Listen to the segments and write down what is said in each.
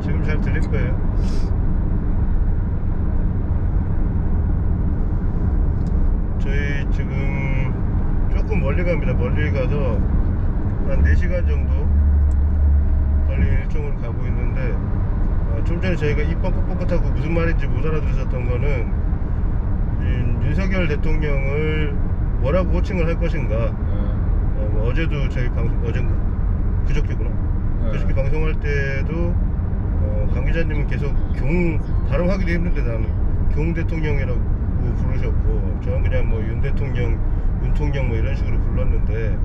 지금 잘 들릴 거예요. 저희 지금 조금 멀리 갑니다. 멀리 가서 한 4시간 정도 걸리는 일정으로 가고 있는데, 좀 전에 저희가 입 뻥긋뻥긋하고 무슨 말인지 못 알아들으셨던 거는 윤석열 대통령을 뭐라고 호칭을 할 것인가. 뭐 어제도 저희 방송, 그저께구나. 그저께 방송할 때도 강 기자님은 계속 발음하기도 힘든데 나는 경 대통령이라고 부르셨고, 저는 그냥 뭐 윤 대통령, 윤통령 뭐 이런 식으로 불렀는데,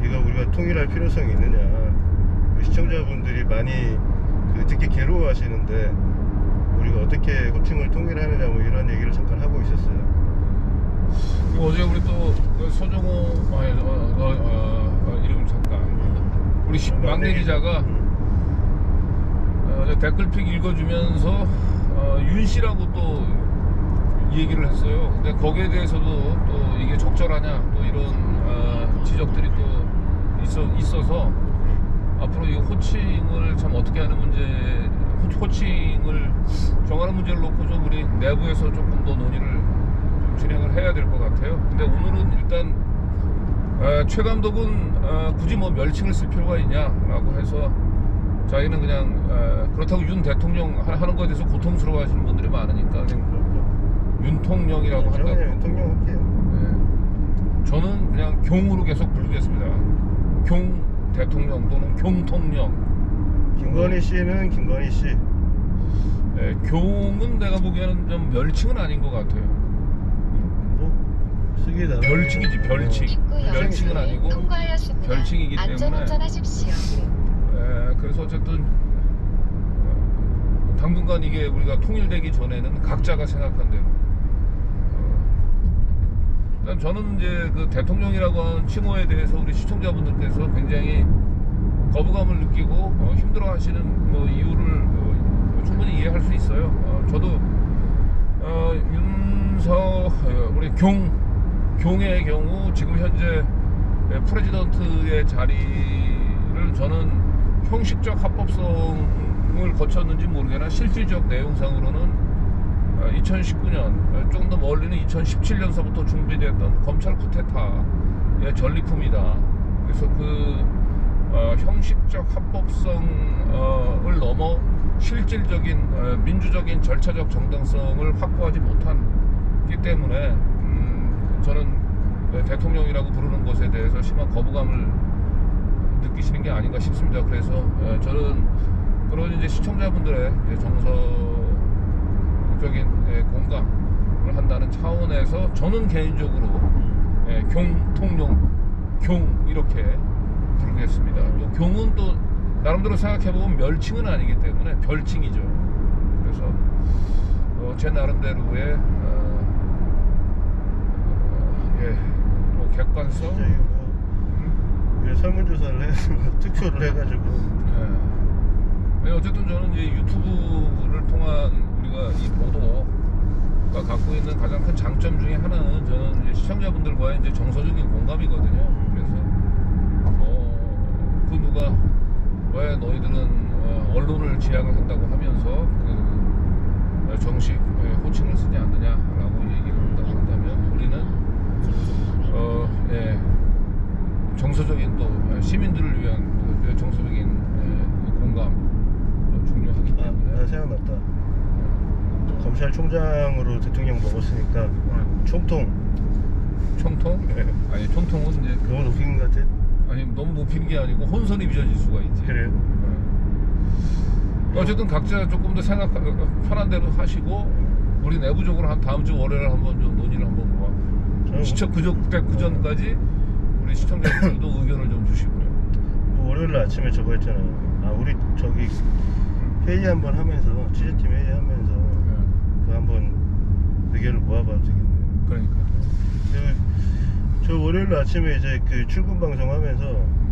이거 우리가 통일할 필요성이 있느냐. 시청자분들이 많이 듣기 괴로워하시는데 우리가 어떻게 호칭을 통일하느냐 뭐 이런 얘기를 잠깐 하고 있었어요. 어제 우리 또 서정호 이름 잠깐 우리 막내 기자가 댓글픽 읽어주면서 윤 씨라고 또 얘기를 했어요. 근데 거기에 대해서도 또 이게 적절하냐 또 이런 지적들이 또 있어서 앞으로 이 호칭을 참 어떻게 하는 문제, 호칭을 정하는 문제를 놓고 좀 우리 내부에서 조금 더 논의를 좀 진행을 해야 될 것 같아요. 근데 오늘은 일단 최 감독은 굳이 뭐 멸칭을 쓸 필요가 있냐라고 해서 자기는 그냥 그렇다고 윤 대통령 하는 것에 대해서 고통스러워하시는 분들이 많으니까 그냥 윤통령이라고 한다고. 윤통령 할게요. 네. 저는 그냥 경으로 계속 부르겠습니다. 경 대통령 또는 경통령. 김건희 씨는 김건희 씨. 네, 경은 내가 보기에는 좀 멸칭은 아닌 것 같아요. 뭐 쓰기 다. 별칭이지 별칭. 멸칭은 아니고 별칭이기 때문에. 안전운전하십시오. 그래서 어쨌든 당분간 이게 우리가 통일되기 전에는 각자가 생각한 대로. 일단 저는 이제 그 대통령이라고 하는 칭호에 대해서 우리 시청자분들께서 굉장히 거부감을 느끼고 힘들어하시는 뭐 이유를 충분히 이해할 수 있어요. 저도 우리 경의 경우 지금 현재 프레지던트의 자리를 저는 형식적 합법성을 거쳤는지 모르겠으나 실질적 내용상으로는 2019년 조금 더 멀리는 2017년서부터 준비됐던 검찰 쿠데타의 전리품이다. 그래서 그 형식적 합법성을 넘어 실질적인 민주적인 절차적 정당성을 확보하지 못한기 때문에 저는 대통령이라고 부르는 것에 대해서 심한 거부감을 느끼시는 게 아닌가 싶습니다. 그래서 저는 그런 이제 시청자분들의 정서적인 공감을 한다는 차원에서 저는 개인적으로 경통령 경 이렇게 부르겠습니다. 또 경은 또 나름대로 생각해보면 멸칭은 아니기 때문에 별칭이죠. 그래서 제 나름대로의 뭐 객관성. 진짜 이거 뭐 설문조사를 해서 투표를 해가지고. 어쨌든 저는 이제 유튜브를 통한 우리가 이 보도가 갖고 있는 가장 큰 장점 중에 하나는 저는 이제 시청자분들과의 이제 정서적인 공감이거든요. 그래서 그 누가 왜 너희들은 언론을 지향을 한다고 하면서 그 정식 호칭을 쓰지 않느냐라고 얘기를 한다고 한다면 우리는 정서적인 또 시민들을 위한 정서적인 공감 중요하기 때문에. 나 생각났다. 검찰총장으로 대통령 먹었으니까 총통. 네. 아니 총통은 이제 너무 높인 것 같아. 아니 너무 높이는 게 아니고 혼선이 빚어질 수가 있지. 그래요? 어쨌든 각자 조금 더 편한 대로 하시고 우리 내부적으로 한 다음 주 월요일에 한번 좀 논의를 한번 봐. 그 전까지 우리 시청자분들도 의견을 좀 주시고요. 월요일 아침에 저거 했잖아요. 우리 저기 회의 한번 하면서 취재팀 회의하면서 그 한번 의견을 모아봐도 되겠네요. 그러니까. 저 월요일 아침에 이제 그 출근 방송하면서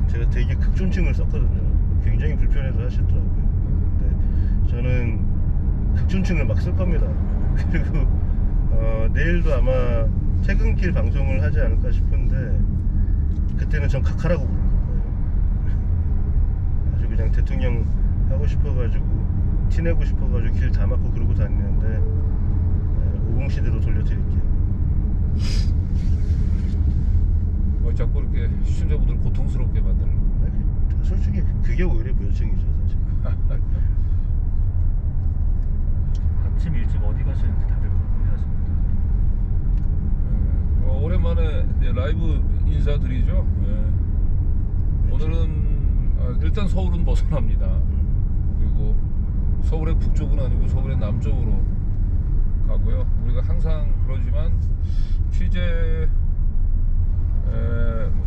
제가 되게 극존칭을 썼거든요. 굉장히 불편해서 하시더라고요. 근데 저는 극존칭을 막 쓸 겁니다. 그리고 내일도 아마 퇴근길 방송을 하지 않을까 싶은데 그때는 전 카카라고 부를 거예요. 아주 그냥 대통령 하고 싶어가지고 티내고 싶어가지고 길 다 막고 그러고 다니는데 50시대로 돌려드릴게요. 자꾸 이렇게 시청자분들 고통스럽게 만드는. 솔직히 그게 오히려 멸칭이죠 사실. 아침 일찍 어디 가시는지 다들 궁금해하십니다. 오랜만에 이제 라이브 인사드리죠. 오늘은 일단 서울은 벗어납니다. 그리고 서울의 북쪽은 아니고 서울의 남쪽으로 가고요. 우리가 항상 그러지만 취재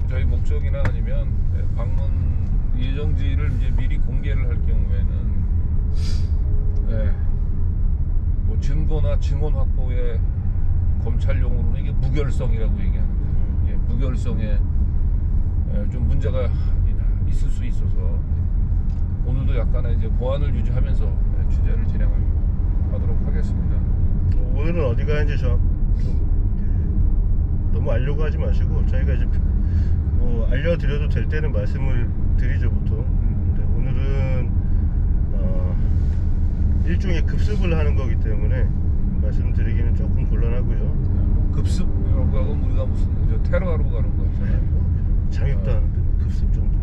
저희 목적이나 아니면 방문 예정지를 이제 미리 공개를 할 경우에는 뭐 증거나 증언 확보에 검찰용어로는 이게 무결성이라고 얘기하는데 무결성에 좀 문제가 있을 수 있어서 오늘도 약간의 이제 보안을 유지하면서 취재를 진행하도록 하겠습니다. 오늘은 어디 가는지 좀 너무 알려고 하지 마시고 저희가 이제 뭐 알려드려도 될 때는 말씀을 드리죠 보통. 근데 오늘은 일종의 급습을 하는 거기 때문에 말씀드리기는 조금 곤란하고요. 급습이라고 하고 우리가 무슨 테러하러 가는 거 있잖아요. 잠입도 하는데 뭐 급습 정도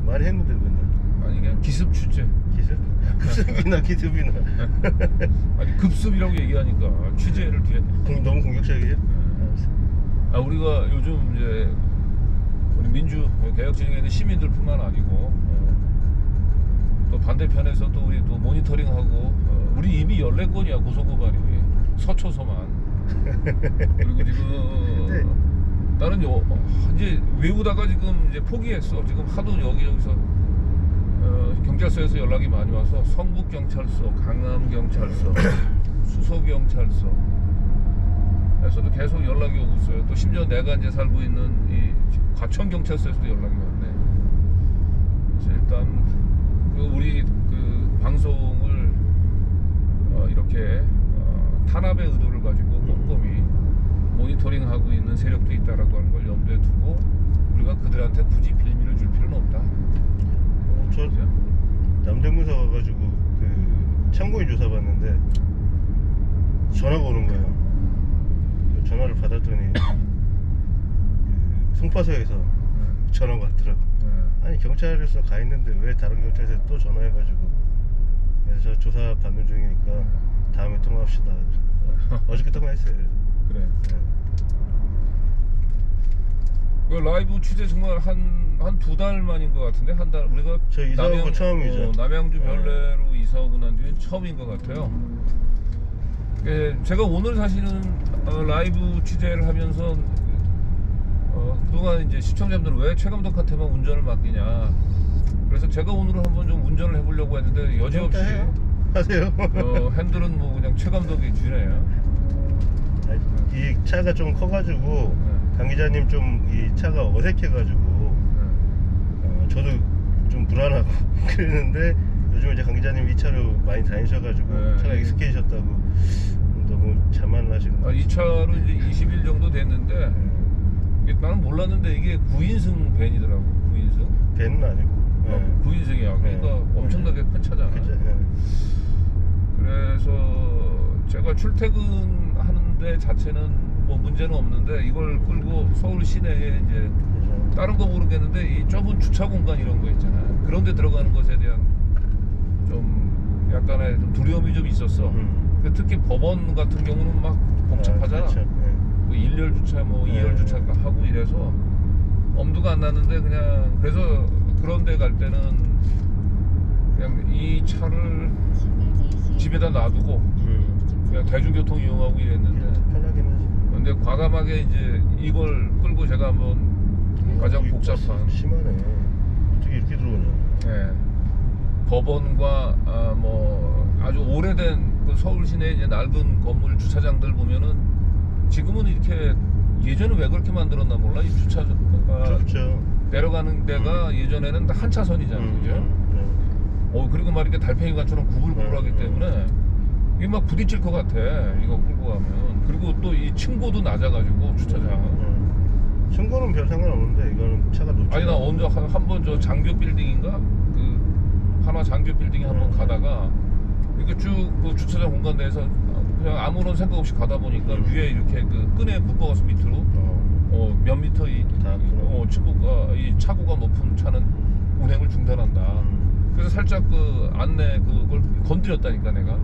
많이 했는데 맨날 아니 그냥 기습 취재. 기습? 급습이나 기습이나 아니 급습이라고 얘기하니까 취재를 뒤에. 너무 공격적이에요? 우리가 요즘 이제 우리 민주 개혁 진영에 있는 시민들뿐만 아니고 또 반대편에서 또 우리 또 모니터링하고 우리 이미 14건이야 고소고발이 서초서만. 그리고 지금 나는 이제 외우다가 지금 이제 포기했어. 지금 하도 여기저기서 경찰서에서 연락이 많이 와서 성북경찰서, 강남경찰서, 수서경찰서 에서도 계속 연락이 오고 있어요. 또 심지어 내가 이제 살고 있는 이 과천경찰서에서도 연락이 왔네. 그래서 일단 우리 그 방송을 이렇게 탄압의 의도를 가지고 꼼꼼히 모니터링하고 있는 세력도 있다라고 하는 걸 염두에 두고 우리가 그들한테 굳이 빌미를 줄 필요는 없다. 저 남대문서 가가지고 그 참고인 조사 받는데 전화가 오는 거예요. 전화를 받았더니 그 송파서에서 전화가 왔더라고. 아니 경찰서 가 있는데 왜 다른 경찰서에 또 전화해가지고 그래서 저 조사 받는 중이니까 다음에 통화합시다. 어저께 통화했어요. 그래. 네. 그 라이브 취재 정말 한 두 달 만인 것 같은데 한 달 우리가 저 이사 오고 처음이죠. 남양주 별내로 이사 오고 난 뒤엔 처음인 것 같아요. 제가 오늘 사실은 라이브 취재를 하면서 그동안 이제 시청자분들은 왜 최 감독한테만 운전을 맡기냐. 그래서 제가 오늘은 한번 좀 운전을 해보려고 했는데 여지없이 하세요. 핸들은 뭐 그냥 최 감독이 주네요. 이 차가 좀 커가지고 강 기자님 좀 이 차가 어색해가지고 저도 좀 불안하고 그랬는데 요즘 이제 강 기자님 이 차로 많이 다니셔가지고 차가 익숙해지셨다고 너무 자만하시는 거. 이 차로 이제 20일 정도 됐는데 나는 몰랐는데 이게 9인승 밴이더라고. 9인승? 밴은 아니고 9인승이야. 그러니까 엄청나게 큰 차잖아. 그죠? 그래서 제가 출퇴근하는데 자체는 뭐 문제는 없는데 이걸 끌고 서울 시내에 이제 다른 거 모르겠는데 이 좁은 주차 공간 이런 거 있잖아요. 그런 데 들어가는 것에 대한 좀 약간의 좀 두려움이 좀 있었어. 특히 법원 같은 경우는 막 복잡하잖아. 뭐 1열 주차 뭐 2열 주차 하고 이래서 엄두가 안 났는데 그냥 그래서 그런 데 갈 때는 그냥 이 차를 집에다 놔두고 그냥 대중교통 이용하고 이랬는데 편하긴 하지. 근데 과감하게 이제 이걸 끌고 제가 한번 가장 복잡한 심하네. 어떻게 이렇게 들어오냐. 법원과 뭐 아주 오래된 그 서울 시내 이제 낡은 건물 주차장들 보면은 지금은 이렇게 예전에 왜 그렇게 만들었나 몰라. 이 주차가 좁죠. 내려가는 데가 예전에는 한 차선이잖아, 그죠? 그리고 막 이렇게 달팽이관처럼 구불구불하기 때문에 이게 막 부딪힐 것 같아. 이거 끌고 가면. 그리고 또 이 층고도 낮아가지고 주차장은. 층고는 별 상관없는데 이거는 차가 높지. 아니 나 언제 한 번 저 장교 빌딩인가 그 한화 장교 빌딩에 한번 가다가 이렇게 쭉 그 주차장 공간 내에서 그냥 아무런 생각 없이 가다 보니까 위에 이렇게 그 끈에 묶어가서 밑으로 몇 미터 친구가 이 차고가 높은 차는 운행을 중단한다. 그래서 살짝 그 안내 그걸 건드렸다니까 내가.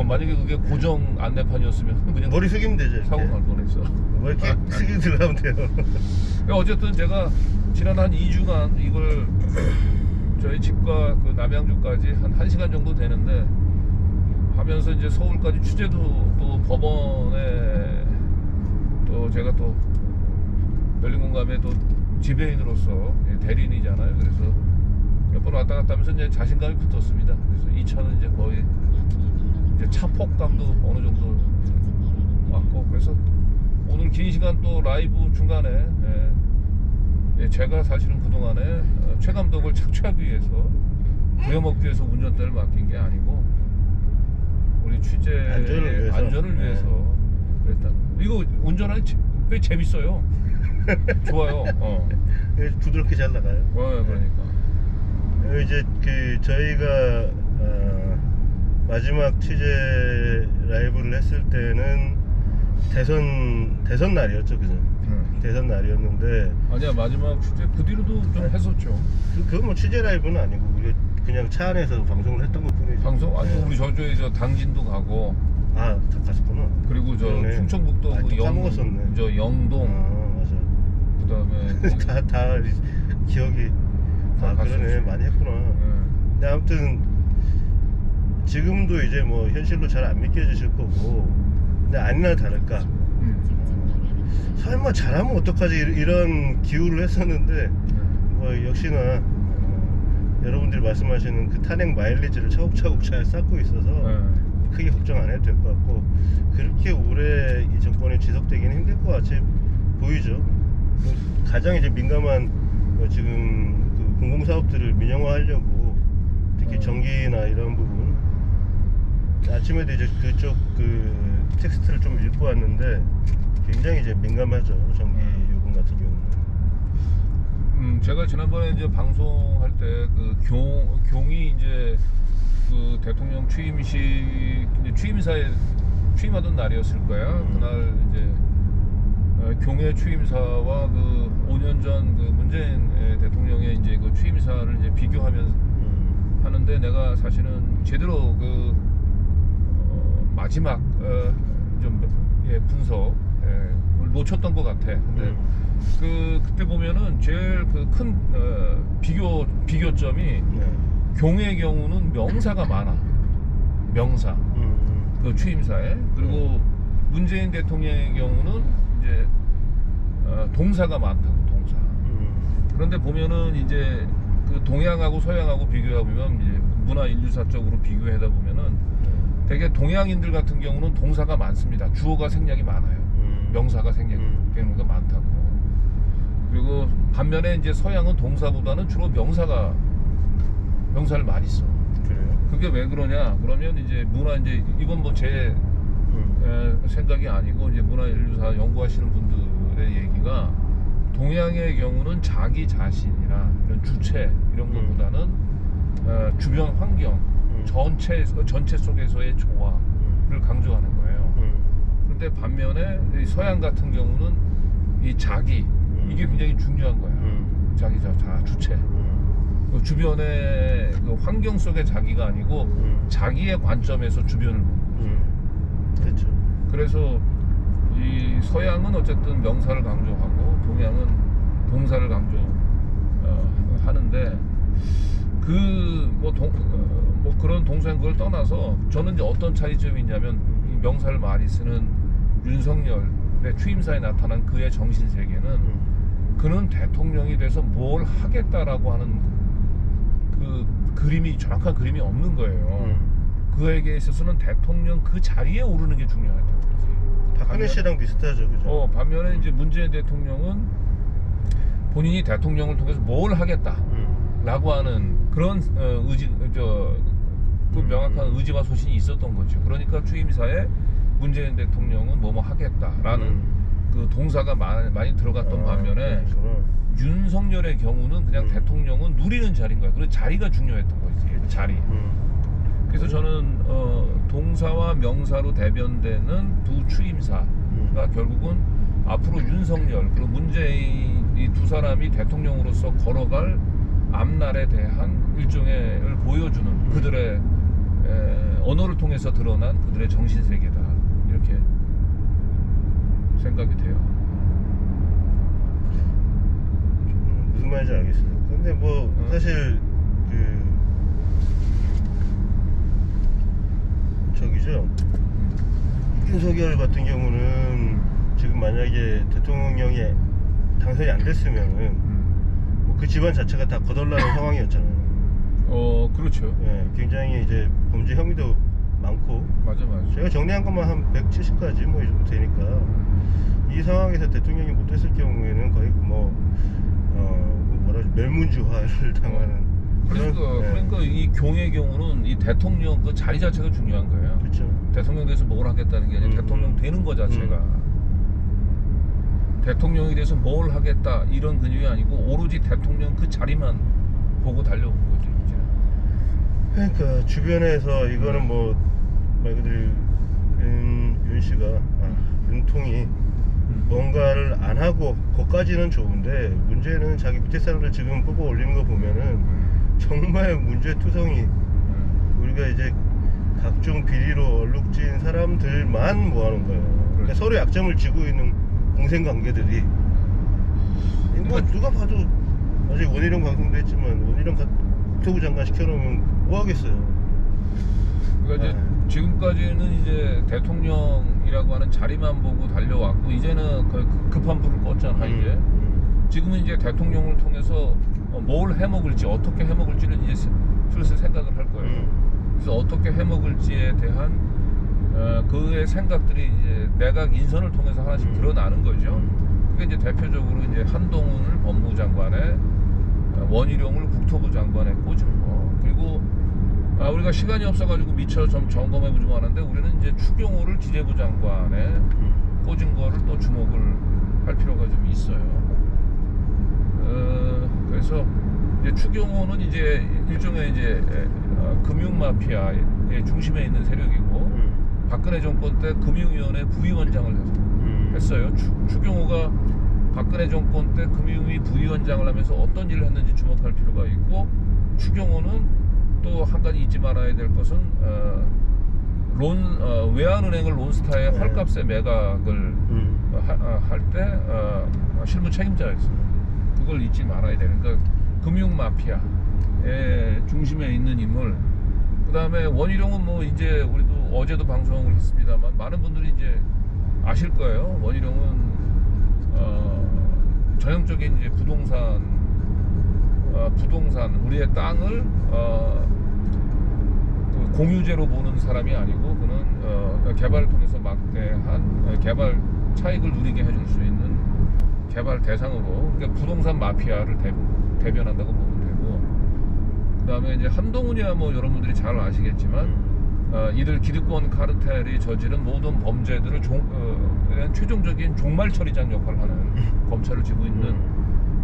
만약에 그게 고정 안내판이었으면 그냥 머리 숙이면 되죠. 이렇게. 사고 날 뻔했어. 뭐 이렇게 숙이고 들어가면 돼요. 그러니까 어쨌든 제가 지난 한 2주간 이걸 저희 집과 그 남양주까지 한 1시간 정도 되는데 하면서 이제 서울까지 취재도 또 법원에 또 제가 또 열린공감의 또 지배인으로서 대리인이잖아요. 그래서 몇 번 왔다 갔다 하면서 이제 자신감이 붙었습니다. 그래서 이 차는 이제 거의 이제 차 폭감도 어느 정도 왔고, 그래서 오늘 긴 시간 또 라이브 중간에 제가 사실은 그동안에 최 감독을 착취하기 위해서 부려먹기 위해서 운전대를 맡긴 게 아니고 우리 취재 안전을 위해서 그랬다. 이거 운전하기 꽤 재밌어요. 좋아요. 부드럽게 잘 나가요. 그러니까 이제 그 저희가 마지막 취재 라이브를 했을 때는 대선 날이었죠, 그죠? 대선 날이었는데 아니야, 마지막 취재 그 뒤로도 좀 했었죠. 그건 뭐 취재 라이브는 아니고 우리 그냥 차 안에서 방송을 했던 것 뿐이죠. 방송 아니 우리 저쪽에 저 당진도 가고 다 갔었구나. 그리고 저 그러네. 충청북도 그 까먹었었네. 저 영동 맞아. 그다음에 다 기억이 그러네. 많이 했구나. 근데 아무튼 지금도 이제 뭐 현실로 잘 안 믿겨지실 거고, 근데 아니나 다를까 설마 잘하면 어떡하지 이런 기우를 했었는데 뭐 역시나 여러분들이 말씀하시는 그 탄핵 마일리지를 차곡차곡 잘 쌓고 있어서 크게 걱정 안 해도 될 것 같고, 그렇게 오래 이 정권이 지속되기는 힘들 것 같이 보이죠. 가장 이제 민감한 지금 그 공공사업들을 민영화하려고 특히 전기나 이런 부분, 아침에도 이제 그쪽 그 텍스트를 좀 읽고 왔는데 굉장히 이제 민감하죠, 전기 요금 같은 경우는. 제가 지난번에 이제 방송할 때 그 경이 이제 그 대통령 취임식 이제 취임사에 취임하던 날이었을 거야. 그날 이제 경의 취임사와 그 5년 전 그 문재인 대통령의 이제 그 취임사를 이제 비교하면 하는데, 내가 사실은 제대로 그 마지막 좀 분석을 놓쳤던 것 같아. 근데 그때 보면은 제일 그 큰 비교점이 경의 경우는 명사가 많아. 명사 그 취임사에. 그리고 문재인 대통령의 경우는 이제 동사가 많다고, 동사. 그런데 보면은 이제 그 동양하고 서양하고 비교해보면 이제 문화 인류사적으로 비교하다 보면은 되게 동양인들 같은 경우는 동사가 많습니다. 주어가 생략이 많아요. 명사가 생략이 경우가 많다고. 그리고 반면에 이제 서양은 동사보다는 주로 명사를 많이 써. 그래요? 그게 왜 그러냐? 그러면 이제 문화, 이제 이건 뭐 제 생각이 아니고 이제 문화인류사 연구하시는 분들의 얘기가, 동양의 경우는 자기 자신이나 이런 주체 이런 것보다는 주변 환경 전체 속에서의 조화를 강조하는 거예요. 그런데 반면에 이 서양 같은 경우는 이 자기, 이게 굉장히 중요한 거야. 자기 주체. 주변의 그 환경 속의 자기가 아니고 자기의 관점에서 주변을 보는 거죠. 그렇죠. 그래서 이 서양은 어쨌든 명사를 강조하고 동양은 동사를 강조하는데 뭐 그런 동서양 그걸 떠나서 저는 이제 어떤 차이점이 있냐면, 이 명사를 많이 쓰는 윤석열의 취임사에 나타난 그의 정신 세계는 그는 대통령이 돼서 뭘 하겠다라고 하는 그 그림이, 정확한 그림이 없는 거예요. 그에게 있어서는 대통령 그 자리에 오르는 게 중요하다는 거지. 박근혜 씨랑 비슷하죠, 그죠? 반면에 이제 문재인 대통령은 본인이 대통령을 통해서 뭘 하겠다라고 하는 그런 그 명확한 의지와 소신이 있었던 거죠. 그러니까 취임사에 문재인 대통령은 뭐뭐 하겠다라는 그 동사가 많이 들어갔던 반면에 윤석열의 경우는 그냥 대통령은 누리는 자리인 거야. 그래서 자리가 중요했던 거지. 자리. 그래서 저는 동사와 명사로 대변되는 두 추임사가 결국은 앞으로 윤석열 그리고 문재인 이 두 사람이 대통령으로서 걸어갈 앞날에 대한 일종의 보여주는 그들의 언어를 통해서 드러난 그들의 정신세계다, 이렇게 생각이 돼요. 무슨 말인지 알겠어요. 근데 뭐 사실 저기죠, 윤석열 같은 경우는 지금 만약에 대통령이 당선이 안 됐으면은 뭐 그 집안 자체가 다 거덜나는 상황이었잖아요. 그렇죠. 예, 굉장히 이제 범죄 혐의도 많고, 맞아. 제가 정리한 것만 한 170까지 뭐 이 정도 되니까, 이 상황에서 대통령이 못 됐을 경우에는 거의 뭐라 멸문주화를 당하는 그러니까 이 경우의 경우는 이 대통령 그 자리 자체가 중요한 거예요. 그렇죠. 대통령 돼서 뭘 하겠다는 게 아니라 대통령 되는 거 자체가 대통령이 돼서 뭘 하겠다 이런 근육이 아니고 오로지 대통령 그 자리만 보고 달려온 거죠 이제. 그러니까 주변에서 이거는 뭐 말 그대로 윤 씨가 윤통이 뭔가를 안 하고 거기까지는 좋은데, 문제는 자기 밑에 사람들 지금 뽑아 올리는 거 보면은 정말 문제투성이, 우리가 이제 각종 비리로 얼룩진 사람들만 모아놓은 거예요. 그러니까 서로 약점을 쥐고 있는 공생관계들이, 뭐 누가 봐도 어제 원희룡 방송도 했지만 원희룡 국토부 장관 시켜놓으면 뭐 하겠어요. 그러니까 이제 지금까지는 이제 대통령이라고 하는 자리만 보고 달려왔고, 이제는 거의 급한 불을 껐잖아. 이제 지금은 이제 대통령을 통해서 뭘 해먹을지, 어떻게 해먹을지를 이제 슬슬 생각을 할 거예요. 그래서 어떻게 해먹을지에 대한 그의 생각들이 이제 내각 인선을 통해서 하나씩 드러나는 거죠. 그게 이제 대표적으로 이제 한동훈을 법무장관에, 원희룡을 국토부 장관에 꽂은 거, 그리고 우리가 시간이 없어가지고 미처 좀 점검해보지 않았는데, 우리는 이제 추경호를 기재부 장관에 꽂은 거를 또 주목을 할 필요가 좀 있어요. 그래서 이제 추경호는 이제 일종의 이제 금융 마피아의 중심에 있는 세력이고, 박근혜 정권 때 금융위원회 부위원장을 했어요. 추경호가 박근혜 정권 때 금융위 부위원장을 하면서 어떤 일을 했는지 주목할 필요가 있고, 추경호는 또 한 가지 잊지 말아야 될 것은 외환은행을 론스타의 헐값에 매각을 할 때 실무 책임자였어요. 그걸 잊지 말아야 되는, 그러니까 금융 마피아의 중심에 있는 인물. 그 다음에 원희룡은 뭐 이제 우리도 어제도 방송을 했습니다만 많은 분들이 이제 아실 거예요. 원희룡은 전형적인 이제 부동산 우리의 땅을 공유제로 보는 사람이 아니고, 그는 개발을 통해서 막대한 개발 차익을 누리게 해줄 수 있는 개발 대상으로, 그러니까 부동산 마피아를 대변한다고 보면 되고, 그 다음에 이제 한동훈이야 뭐 여러분들이 잘 아시겠지만 이들 기득권 카르텔이 저지른 모든 범죄들을 최종적인 종말 처리장 역할을 하는 검찰을 쥐고 있는,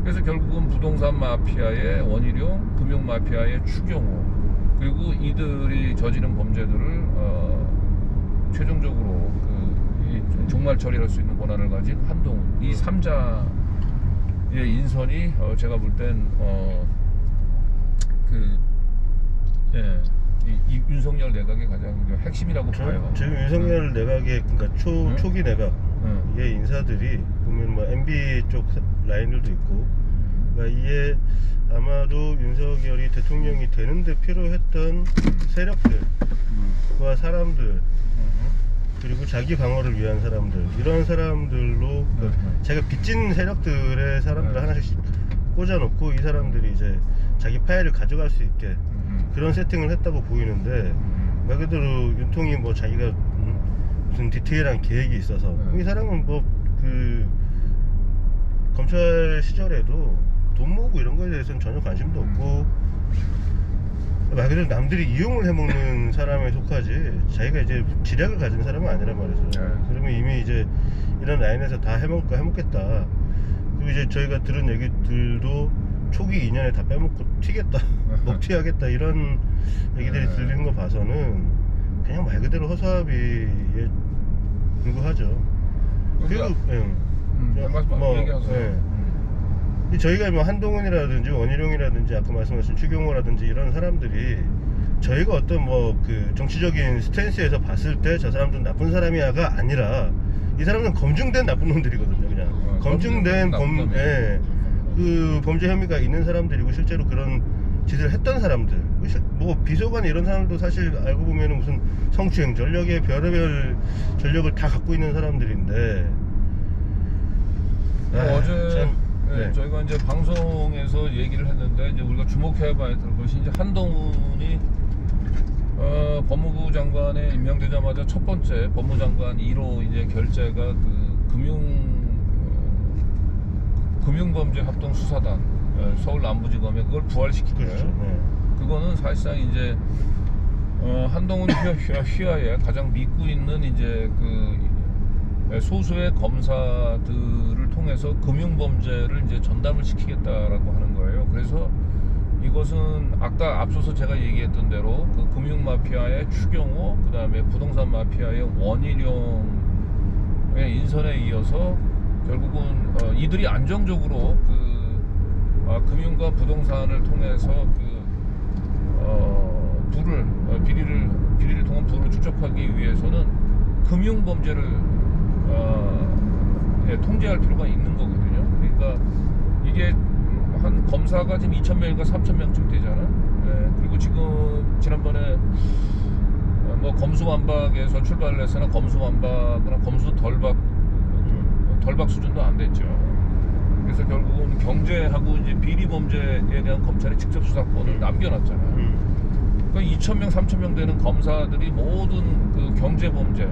그래서 결국은 부동산 마피아의 원희룡, 금융 마피아의 추경호, 그리고 이들이 저지른 범죄들을 최종적으로 종말 처리할 수 있는 권한을 가진 한동훈, 이 3자의 인선이 제가 볼 땐 이 윤석열 내각의 가장 핵심이라고 봐요. 지금 윤석열 내각의 그러니까 초기 내각의 인사들이 보면 뭐 MB 쪽 라인들도 있고, 그러니까 이게 아마도 윤석열이 대통령이 되는데 필요했던 세력들과 사람들, 그리고 자기 방어를 위한 사람들, 이런 사람들로 자기가 빚진 세력들의 사람들을 하나씩 꽂아놓고 이 사람들이 이제 자기 파일을 가져갈 수 있게 그런 세팅을 했다고 보이는데, 말 그대로 윤통이 뭐 자기가 무슨 디테일한 계획이 있어서, 이 사람은 뭐 검찰 시절에도 돈 모으고 이런 거에 대해서는 전혀 관심도 없고, 말 그대로 남들이 이용을 해먹는 사람에 속하지 자기가 이제 지략을 가진 사람은 아니란 말이죠. 그러면 이미 이제 이런 라인에서 다 해먹겠다. 그리고 이제 저희가 들은 얘기들도 초기 2년에 다 빼먹고 튀겠다, 먹튀하겠다 이런 얘기들이 네. 들리는 거 봐서는 그냥 말 그대로 허수아비에 불구하죠. 그리고 얘기하세요. 예. 저희가 뭐 한동훈이라든지 원희룡이라든지 아까 말씀하신 추경호라든지 이런 사람들이 저희가 어떤 뭐 그 정치적인 스탠스에서 봤을 때 저 사람들은 나쁜 사람이야가 아니라 이 사람들은 검증된 나쁜 놈들이거든요. 그냥 검증된 나쁜 놈이에요. 예, 그 범죄 혐의가 있는 사람들이고 실제로 그런 짓을 했던 사람들, 뭐 비서관 이런 사람도 사실 알고 보면 무슨 성추행 전력의 별의별 전력을 다 갖고 있는 사람들인데 어제 참, 네, 저희가 이제 방송에서 얘기를 했는데 이제 우리가 주목해봐야 될 것이 이제 한동훈이 법무부 장관에 임명되자마자 첫 번째 법무장관 1호 이제 결재가 그 금융범죄 합동 수사단 서울 남부지검에 그걸 부활시킨 거예요. 그렇죠. 네. 그거는 사실상 이제 한동훈 휘하에 가장 믿고 있는 이제 그 소수의 검사들을 통해서 금융범죄를 이제 전담을 시키겠다라고 하는 거예요. 그래서 이것은 아까 앞서서 제가 얘기했던 대로 그 금융마피아의 추경호, 그 다음에 부동산 마피아의 원희룡의 인선에 이어서 결국은 이들이 안정적으로 그 금융과 부동산을 통해서 그 비리를 통한 부를 축적하기 위해서는 금융범죄를 통제할 필요가 있는 거거든요. 그러니까 이게 한 검사가 지금 2,000명인가 3,000명쯤 되잖아. 그리고 지금 지난번에 뭐 검수완박에서 출발을 했으나 검수완박이나 덜박 수준도 안 됐죠. 그래서 결국은 경제하고 이제 비리범죄에 대한 검찰의 직접 수사권을 남겨놨잖아. 그러니까 2,000명, 3,000명 되는 검사들이 모든 그 경제범죄,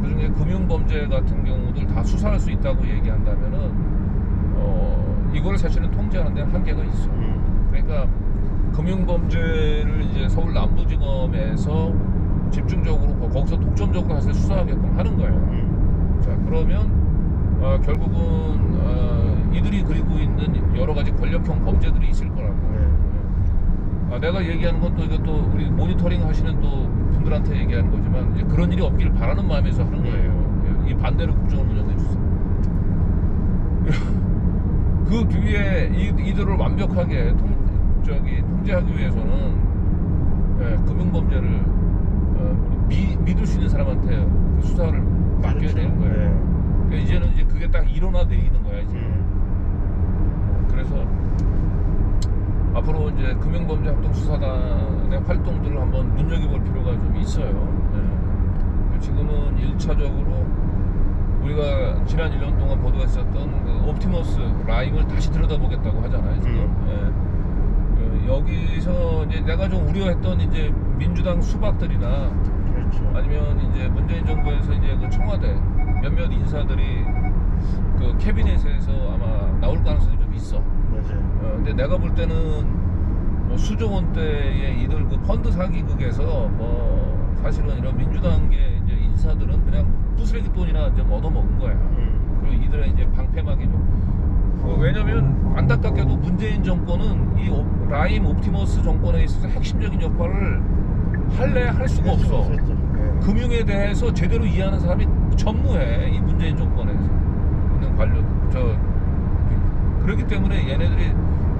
그중에 금융범죄 같은 경우들 다 수사할 수 있다고 얘기한다면은 이거를 사실은 통제하는 데는 한계가 있어. 그러니까 금융범죄를 이제 서울 남부지검에서 집중적으로 거기서 독점적으로 사실 수사하게끔 하는 거예요. 자, 그러면 결국은 이들이 그리고 있는 여러 가지 권력형 범죄들이 있을 거라고. 내가 얘기하는 건 또 이것도 우리 모니터링 하시는 또 분들한테 얘기하는 거지만 이제 그런 일이 없기를 바라는 마음에서 하는 거예요. 이 반대로 국정을 운영해 주세요. 그 뒤에 이들을 완벽하게 통제하기 위해서는 금융범죄를 믿을 수 있는 사람한테 그 수사를 맡겨야 그렇죠. 되는 거예요. 그러니까 이제는 이제 그게 딱 일어나내리는 거야 이제. 그래서 앞으로 이제 금융범죄 합동수사단의 활동들을 한번 눈여겨볼 필요가 좀 있어요. 지금은 1차적으로 우리가 지난 1년 동안 보도했었던 그 옵티머스 라임을 다시 들여다보겠다고 하잖아요. 지금. 여기서 이제 내가 좀 우려했던 이제 민주당 수박들이나 그렇죠. 아니면 이제 문재인 정부에서 이제 그 청와대 몇몇 인사들이 그 캐비넷에서 아마 나올 가능성이 좀 있어. 맞아요. 근데 내가 볼 때는 뭐 수조 원대의 이들 그 펀드 사기극에서 뭐 사실은 이런 민주당계 이제 인사들은 그냥 부스레기 돈이나 좀 얻어먹은 거야. 그리고 이들의 이제 방패막이 좀. 왜냐면 안타깝게도 문재인 정권은 이 라임 옵티머스 정권에 있어서 핵심적인 역할을 할 수가 없어. 금융에 대해서 제대로 이해하는 사람이 전무해. 이 문재인 정권에서 있는 관료 그렇기 때문에 얘네들이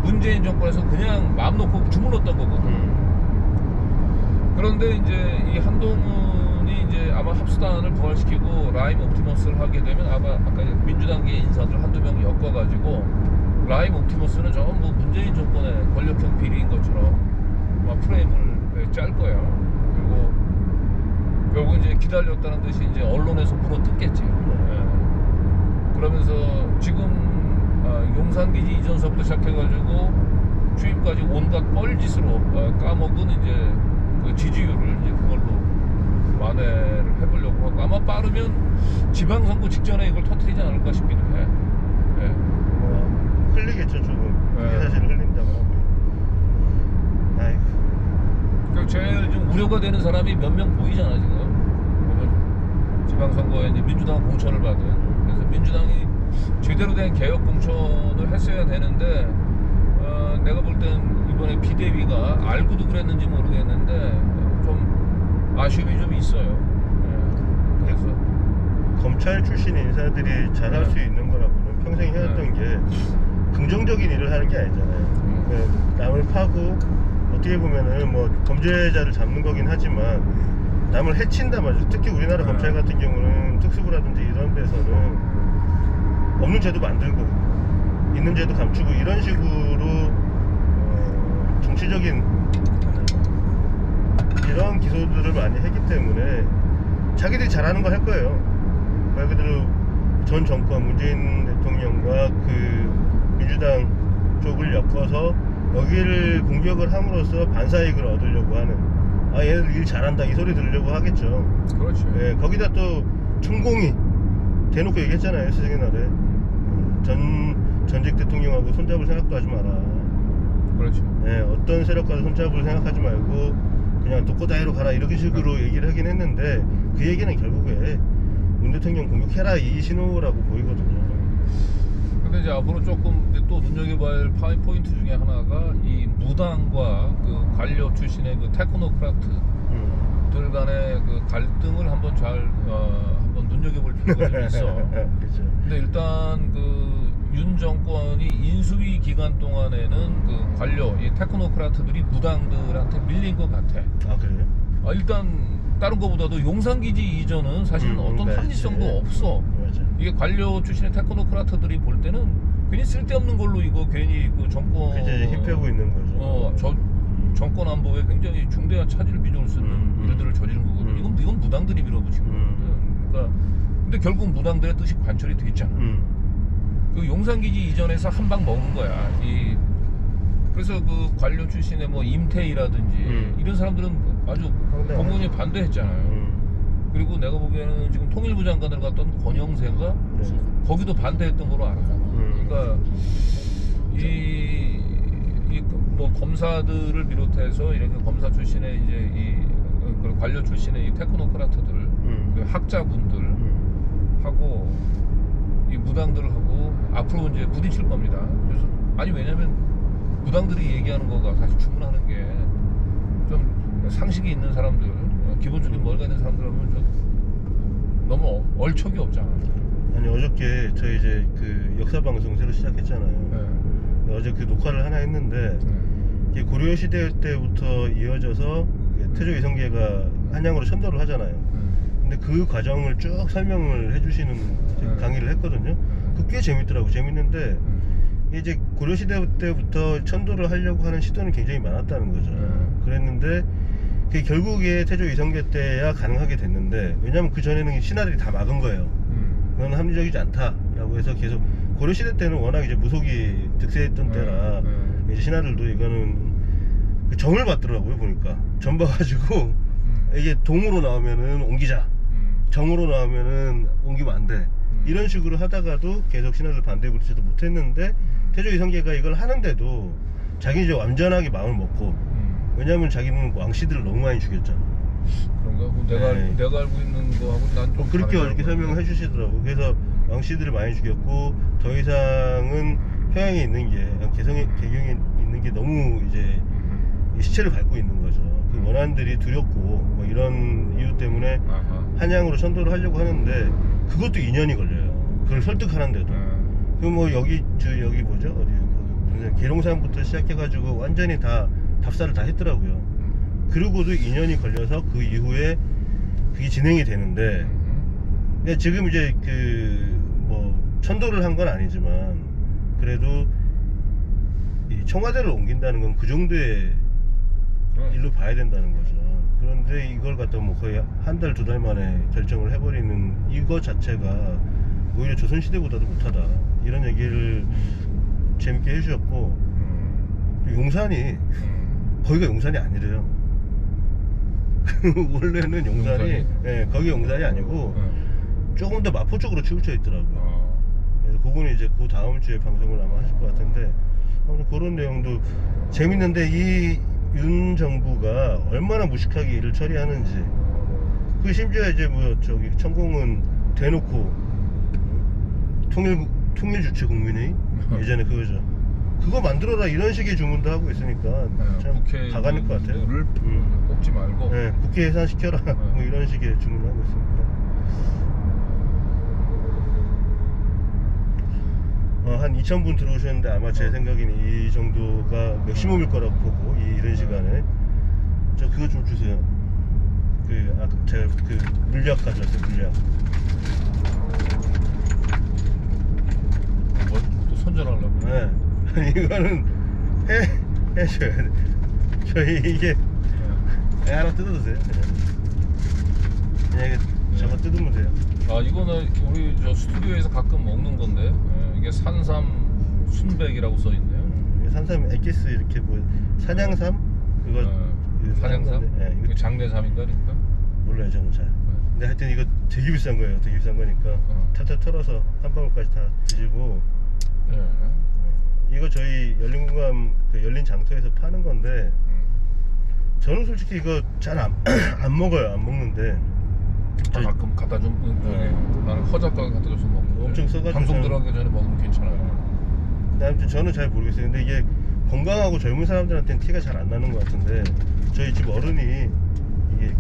문재인 정권에서 그냥 마음 놓고 주물렀던 거거든. 그런데 이제 이 한동훈이 이제 아마 합수단을 부활시키고 라임 옵티머스를 하게 되면 아마 아까 민주당계 인사들 한두 명 엮어가지고 라임 옵티머스는 전부 문재인 정권의 권력형 비리인 것처럼 막 프레임을 짤 거예요. 그리고 결국 이제 기다렸다는 듯이 이제 언론에서 물어뜯겠지. 그러면서 지금 용산기지 이전서부터 시작해가지고 취임까지 온갖 뻘짓으로 까먹은 이제 그 지지율을 이제 그걸로 만회를 해보려고 하고 아마 빠르면 지방선거 직전에 이걸 터뜨리지 않을까 싶기도 해. 흘리겠죠 조금. 그게 사실 흘린다고 하고. 아이고. 그러니까 제일 좀 우려가 되는 사람이 몇 명 보이잖아 지금. 지방선거에 이제 민주당 공천을 받은. 그래서 민주당이 제대로 된 개혁 공천을 했어야 되는데 내가 볼 땐 이번에 비대위가 알고도 그랬는지 모르겠는데 좀 아쉬움이 좀 있어요. 예. 그래서 검찰 출신 인사들이 잘할 네. 수 있는 거라고는 평생 해왔던 게 긍정적인 일을 하는 게 아니잖아요. 네, 남을 파고 어떻게 보면은 뭐 범죄자를 잡는 거긴 하지만 남을 해친단 말이죠. 특히 우리나라 네. 검찰 같은 경우는 특수부라든지 이런 데서는 없는 죄도 만들고 있는 죄도 감추고 이런 식으로 정치적인 이런 기소들을 많이 했기 때문에 자기들이 잘하는 거 할 거예요. 말 그대로 전 정권 문재인 대통령과 그 민주당 쪽을 엮어서 여기를 공격을 함으로써 반사이익을 얻으려고 하는, 아 얘들 일 잘한다 이 소리 들으려고 하겠죠. 그렇죠. 예, 거기다 또 천공이 대놓고 얘기했잖아요. 스승의 날에 전직 대통령하고 손잡을 생각도 하지 마라. 그렇죠. 예, 어떤 세력과도 손잡을 생각하지 말고 그냥 독고다이로 가라 이렇게 식으로 얘기를 하긴 했는데 그 얘기는 결국에 문 대통령 공격해라 이 신호라고 보이거든요. 근데 이제 앞으로 조금 이제 또 눈여겨봐야 할 포인트 중에 하나가 이 무당과 그 관료 출신의 그 테크노크라트들 간의 그 갈등을 한번 한번 눈여겨볼 필요가 좀 있어. 그렇죠. 근데 일단 그 윤 정권이 인수위 기간 동안에는 그 관료, 이 테크노크라트들이 무당들한테 밀린 것 같아. 아 그래요? 일단 다른 것보다도 용산기지 이전은 사실은 어떤 네. 합리성도 없어. 맞아. 이게 관료 출신의 테크노크라트들이 볼 때는 괜히 쓸데없는 걸로 이거 괜히 그 정권 그제 힘 빼고 있는 거죠. 정권 안보에 굉장히 중대한 차질을 빚어올 수 있는 일들을 저지른 거거든. 이건 무당들이 밀어붙인 거거든. 그러니까 근데 결국 무당들의 뜻이 관철이 돼 있잖아. 그 용산기지 이전에서 한 방 먹은 거야. 그래서 그 관료 출신의 뭐 임태희라든지 이런 사람들은 아주 공공연히 반대했잖아요. 그리고 내가 보기에는 지금 통일부 장관을 갔던 권영세인가 네. 거기도 반대했던 걸로 알아요. 그러니까 뭐 검사들을 비롯해서 이렇게 검사 출신의 이제 그 관료 출신의 이 테크노크라트들, 그 학자분들 하고 이 무당들을 하고 앞으로 이제 부딪힐 겁니다. 그래서 왜냐면 무당들이 얘기하는 거가 사실 주문하는 게 좀 상식이 있는 사람들, 기본적인 머리가 있는 사람들하고는 좀 너무 얼척이 없잖아. 아니 어저께 저희 이제 그 역사 방송 새로 시작했잖아요. 네. 어제 그 녹화를 하나 했는데 이게 고려 시대 때부터 이어져서 태조 이성계가 한양으로 천도를 하잖아요. 근데 그 과정을 쭉 설명을 해주시는 강의를 했거든요. 그 꽤 재밌더라고. 재밌는데 이제 고려 시대 때부터 천도를 하려고 하는 시도는 굉장히 많았다는 거죠. 그랬는데 그게 결국에 태조 이성계 때야 가능하게 됐는데, 왜냐면 그 전에는 신하들이 다 막은 거예요. 그건 합리적이지 않다라고 해서 계속 고려 시대 때는 워낙 이제 무속이 득세했던 때라 이제 신하들도 이거는 그 점을 받더라고요. 보니까 점 봐가지고 이게 동으로 나오면은 옮기자, 정으로 나오면은 옮기면 안 돼. 이런 식으로 하다가도 계속 신하들 반대 부르지도 못했는데 태조 이성계가 이걸 하는데도 자기 이제 완전하게 마음을 먹고, 왜냐면 자기는 왕씨들을 너무 많이 죽였잖아. 그런가? 내가 알고 있는 거하고 난 좀 그렇게 어저께 설명을 해주시더라고. 그래서 왕씨들을 많이 죽였고 더 이상은 평양에 있는 게, 개경에 있는 게 너무 이제 시체를 밟고 있는 거죠. 그 원한들이 두렵고 뭐 이런 이유 때문에 한양으로 천도를 하려고 하는데 그것도 2년이 걸려요. 그걸 설득하는데도. 그 뭐 여기 뭐죠? 어디 계룡산부터 시작해가지고 완전히 다 답사를 다 했더라고요. 그러고도 2년이 걸려서 그 이후에 그게 진행이 되는데, 근데 지금 이제 그 뭐 천도를 한 건 아니지만 그래도 이 청와대를 옮긴다는 건 그 정도의 일로 봐야 된다는 거죠. 그런데 이걸 갖다 뭐 거의 한 달, 두 달 만에 결정을 해버리는 이거 자체가 오히려 조선시대보다도 못하다, 이런 얘기를 재밌게 해주셨고, 용산이 거기가 용산이 아니래요. 원래는 용산이 거기 용산이 아니고 조금 더 마포 쪽으로 치우쳐 있더라고요. 그래서 그거는 이제 그 다음 주에 방송을 아마 하실 것 같은데, 아무튼 그런 내용도 재밌는데, 이 윤 정부가 얼마나 무식하게 일을 처리하는지. 그 심지어 이제 뭐 저기 천공은 대놓고 통일주체 국민회의 예전에 그거죠. 그거 만들어라 이런 식의 주문도 하고 있으니까 참 국회 가관일 것 같아요. 를 뽑지 말고. 네, 국회 예산시켜라 뭐 이런 식의 주문을 하고 있습니다. 한 2,000분 들어오셨는데 아마 제 생각에는 이 정도가 맥시멈일 거라고 보고 이런 시간에 저 그거 좀 주세요. 제가 물약 가져왔어요. 물약. 또 선전하려고. 네. 이거는 해줘야 돼. 저희 이게 하나 뜯어주세요. 그냥 이게 저거 뜯으면 돼요. 아, 이거는 우리 저 스튜디오에서 가끔 먹는 건데, 이게 산삼 순백이라고 써 있네요. 산삼 엑기스 이렇게 뭐 사냥삼 그거 사냥삼? 네, 이거 장내삼인가 그러니까? 몰라요 저는 잘. 근데 하여튼 이거 되게 비싼 거예요. 되게 비싼 거니까 탈탈 털어서 한 방울까지 다 드시고. 이거 저희 열린공감 열린 장터에서 파는 건데 저는 솔직히 이거 잘 안 먹어요. 안 먹는데 가끔 갖다 좀 나는 허작가게 갖다 줘서 먹고 엄청 써가지고 방송 들어가기 전에 먹으면 괜찮아요. 근데 아무튼 저는 잘 모르겠어요. 근데 이게 건강하고 젊은 사람들한테는 티가 잘 안 나는 것 같은데 저희 집 어른이 이게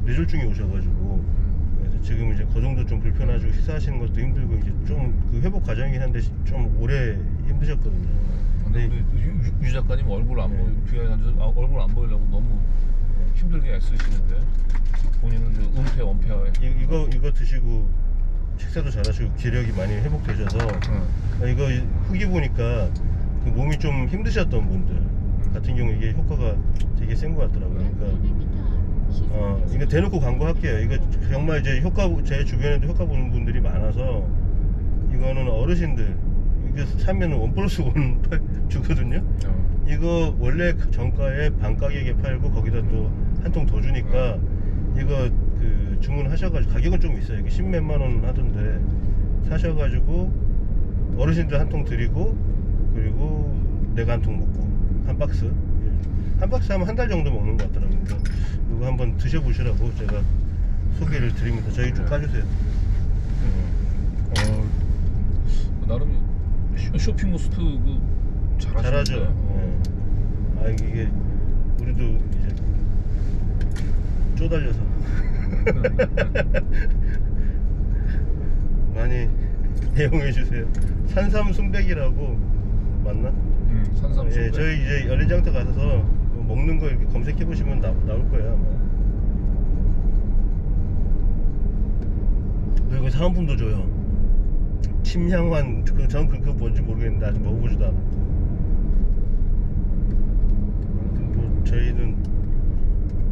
뇌졸중이 오셔가지고 그래서 지금 이제 그 정도 좀 불편하시고 식사하시는 것도 힘들고 이제 좀 회복 과정이긴 한데 좀 오래 힘드셨거든요. 근데 우리 유 작가님 얼굴 안 보이 뒤에 앉아서 얼굴 안 보이려고 너무 힘들게 애쓰시는데 본인은 은퇴 원폐하에 이거 드시고 식사도 잘하시고 기력이 많이 회복되셔서 이거 후기 보니까 그 몸이 좀 힘드셨던 분들 같은 경우 이게 효과가 되게 센 것 같더라고요. 그러니까 이거 대놓고 광고할게요. 이거 정말 이제 제 주변에도 효과 보는 분들이 많아서 이거는 어르신들 이거 사면 1+1 주거든요. 이거 원래 정가에 반 가격에 팔고 거기다 또 한 통 더 주니까 이거 주문하셔가지고 가격은 좀 있어요. 이게 10몇만 원 하던데 사셔가지고 어르신들 한 통 드리고 그리고 내가 한 통 먹고 한 박스 하면 한 달 정도 먹는 것 같더라고요. 그래서 이거 한번 드셔보시라고 제가 소개를 드립니다. 저희 좀 까주세요. 나름 쇼핑 모스트 잘하죠. 네. 아 이게 우리도 이제 쪼달려서 많이 애용해 주세요. 산삼 순백이라고 맞나? 산삼 순백. 예, 저희 이제 열린장터 가서 먹는 거 이렇게 검색해 보시면 나올 거예요 아마. 그리고 사은품도 줘요. 침향환 전 그거 뭔지 모르겠는데 아직 먹어보지도 않았고. 아무튼 뭐 저희는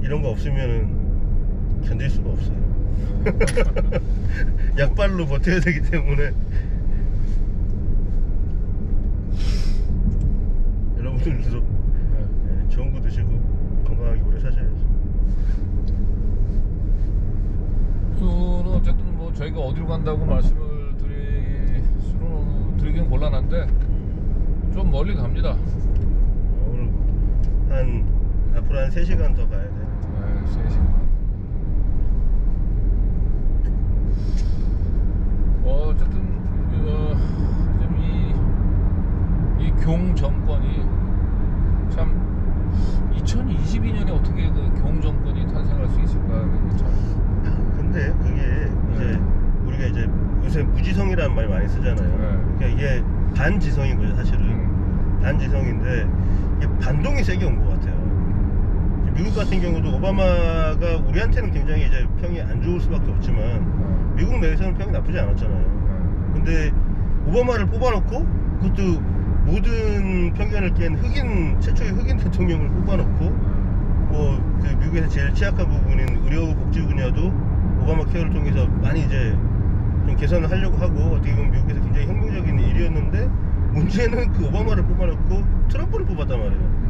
이런 거 없으면은 견딜 수가 없어요. 약발로 버텨야 되기 때문에 여러분들도 좋은 거 드시고 건강하게 오래 사셔야죠. 어쨌든 뭐 저희가 어디로 간다고 말씀을 드리긴 곤란한데 좀 멀리 갑니다. 오늘 앞으로 한 3시간 더 가야 돼요. 3시간. 어쨌든 좀 이 경 정권이 참 2022년에 어떻게 경 정권이 탄생할 수 있을까? 근데 그게 이제 우리가 이제 요새 무지성이라는 말 많이 쓰잖아요. 그러니까 이게 반지성인 거죠 사실은. 반지성인데 이게 반동이 세게 온 것 같아요. 미국 같은 경우도 오바마가 우리한테는 굉장히 이제 평이 안 좋을 수밖에 없지만 미국 내에서는 평이 나쁘지 않았잖아요. 근데 오바마를 뽑아놓고 그것도 모든 편견을 깬 최초의 흑인 대통령을 뽑아놓고 뭐 미국에서 제일 취약한 부분인 의료 복지 분야도 오바마 케어를 통해서 많이 이제 좀 개선을 하려고 하고 어떻게 보면 미국에서 굉장히 혁명적인 일이었는데 문제는 그 오바마를 뽑아놓고 트럼프를 뽑았단 말이에요.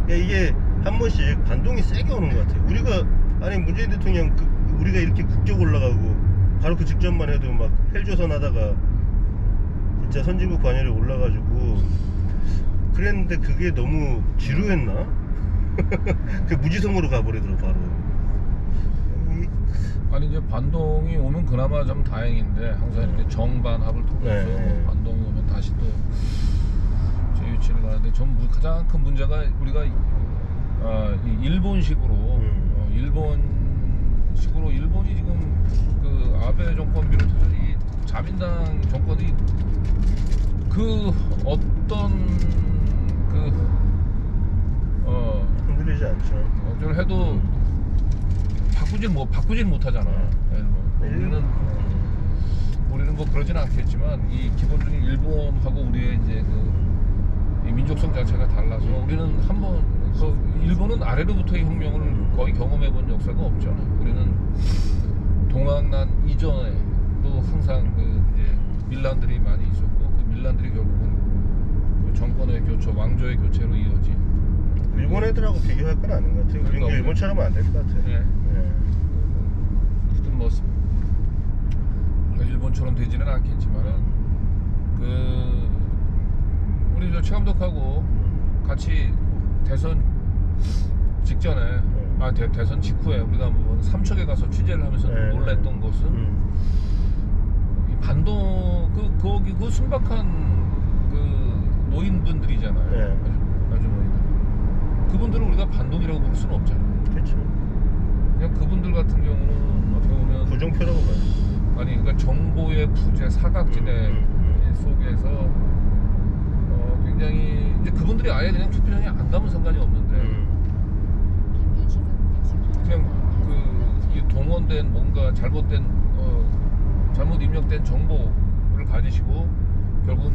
그러니까 이게 한 번씩 반동이 세게 오는 것 같아요. 아니 문재인 대통령 우리가 이렇게 국격 올라가고 바로 그 직전만 해도 막 헬조선 하다가 진짜 선진국 관여를 올라가지고 그랬는데 그게 너무 지루했나? 그 무지성으로 가버리더라고 바로. 아니 이제 반동이 오면 그나마 좀 다행인데 항상 이렇게 정반합을 통해서 반동이 오면 다시 또 재유치를 가는데 가장 큰 문제가 우리가 이 일본식으로 일본식으로 일본이 지금 그 아베 정권 비롯해서 이 자민당 정권이 그 어떤 흔들리지 않죠. 어쩔 해도 바꾸질 못하잖아. 우리는 뭐 그러진 않겠지만 이 기본적인 일본하고 우리의 이제 이 민족성 자체가 달라서 우리는 한번 일본은 아래로부터의 혁명을 거의 경험해 본 역사가 없잖아. 우리는 동학난 이전에도 항상 이제 밀란들이 많이 있었고 그 밀란들이 결국은 그 정권의 교체, 왕조의 교체로 이어진. 일본 애들하고 비교할 건 아닌 것 같아요. 우리는 그러니까 일본처럼 안 될 것 같아요. 네. 어쨌든 뭐 일본처럼 되지는 않겠지만은 우리 저 최감독하고 같이 대선 직전에 대선 직후에 우리가 뭐 삼척에 가서 취재를 하면서 놀랬던 것은 이 반동 거기 그 순박한 그 노인분들이잖아요. 아주머니들. 그분들을 우리가 반동이라고 부를 수는 없잖아. 그렇죠. 그냥 그분들 같은 경우는 어떻게 보면 부정표라고 봐요. 아니 그러니까 정보의 부재 사각지대 속에서 굉장히 이제 그분들이 아예 그냥 투표장에 안 가면 상관이 없는데 그냥 이 동원된 뭔가 잘못 입력된 정보를 가지시고 결국은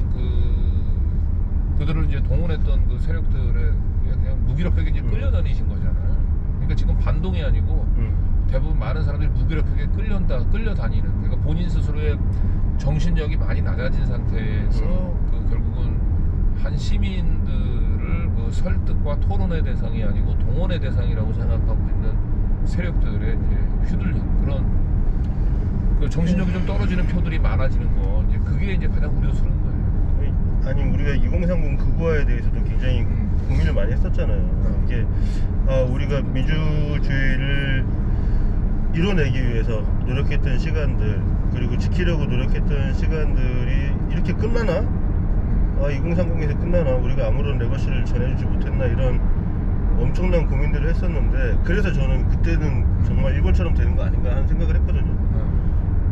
그들을 이제 동원했던 그 세력들에 그냥 무기력하게 이제 끌려다니신 거잖아요. 그러니까 지금 반동이 아니고 대부분 많은 사람들이 무기력하게 끌려다니는, 그러니까 본인 스스로의 정신력이 많이 낮아진 상태에서 결국은 한 시민들을 설득과 토론의 대상이 아니고 동원의 대상이라고 생각하고 있는 세력들에 이제 휘둘린 그런 정신력이 좀 떨어지는 표들이 많아지는 거, 이제 그게 이제 가장 우려스러운 거예요. 아니 우리가 2030 그거에 대해서도 굉장히 고민을 많이 했었잖아요. 이게 우리가 민주주의를 이뤄내기 위해서 노력했던 시간들, 그리고 지키려고 노력했던 시간들이 이렇게 끝나나? 2030에서 끝나나? 우리가 아무런 레거시를 전해주지 못했나? 이런 엄청난 고민들을 했었는데, 그래서 저는 그때는 정말 일본처럼 되는 거 아닌가 하는 생각을 했거든요.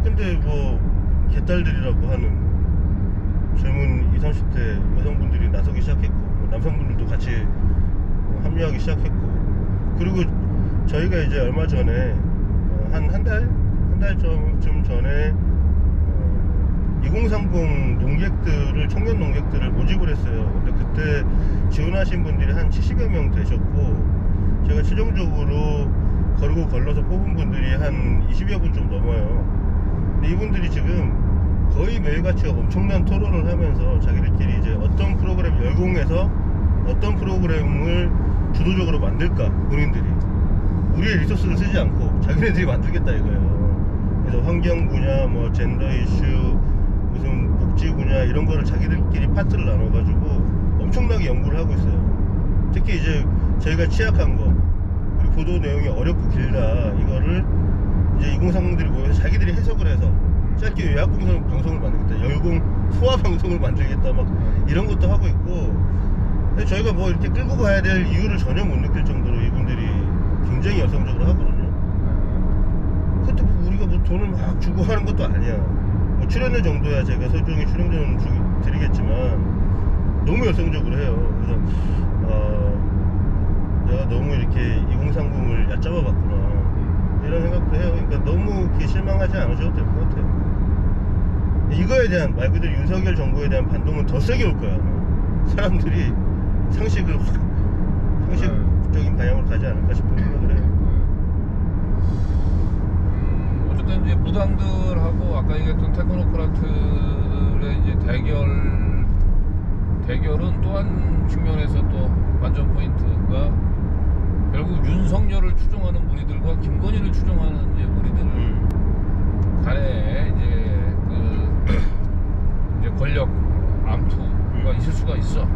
근데 뭐 개딸들이라고 하는 젊은 20, 30대 여성분들이 나서기 시작했고, 남성분들도 같이 합류하기 시작했고, 그리고 저희가 이제 얼마 전에 한 달쯤 전에 2030 농객들을, 청년 농객들을 모집을 했어요. 근데 그때 지원하신 분들이 한 70여 명 되셨고, 제가 최종적으로 거르고 걸러서 뽑은 분들이 한 20여 분 좀 넘어요. 근데 이분들이 지금 거의 매일같이 엄청난 토론을 하면서 자기들끼리 이제 어떤 프로그램, 열공해서 어떤 프로그램을 주도적으로 만들까, 본인들이 우리의 리소스를 쓰지 않고 자기네들이 만들겠다 이거예요. 그래서 환경 분야, 뭐 젠더 이슈, 무슨 복지 분야, 이런 거를 자기들끼리 파트를 나눠가지고 엄청나게 연구를 하고 있어요. 특히 이제 저희가 취약한 거, 그리고 보도 내용이 어렵고 길다, 이거를 이제 2030들이 모여서 자기들이 해석을 해서 짧게 요약 방송을 만들겠다, 열공 소화 방송을 만들겠다, 막 이런 것도 하고 있고. 근데 저희가 뭐 이렇게 끌고 가야 될 이유를 전혀 못 느낄 정도로 이분들이 굉장히 열성적으로 하거든요. 그것도 뭐 우리가 뭐 돈을 막 주고 하는 것도 아니야. 뭐 출연료 정도야 제가 설정이 출연료는 드리겠지만 너무 열성적으로 해요. 그래서 내가 너무 이렇게 2030을 얕잡아 봤구나, 이런 생각도 해요. 그러니까 너무 이렇게 실망하지 않으셔도 될 것 같아요. 이거에 대한, 말 그대로 윤석열 정부에 대한 반동은 더 세게 올 거야. 사람들이 상식적인 방향으로 가지 않을까 싶은 생각을 해요. 어쨌든 이제 무당들하고 아까 얘기했던 테크노크라트의 이제 대결은 또 한 측면에서 또 관전 포인트가 결국 윤석열을 추종하는 무리들과 김건희를 추종하는 이제 무리들 간에 이제 권력 암투가 있을 수가 있어.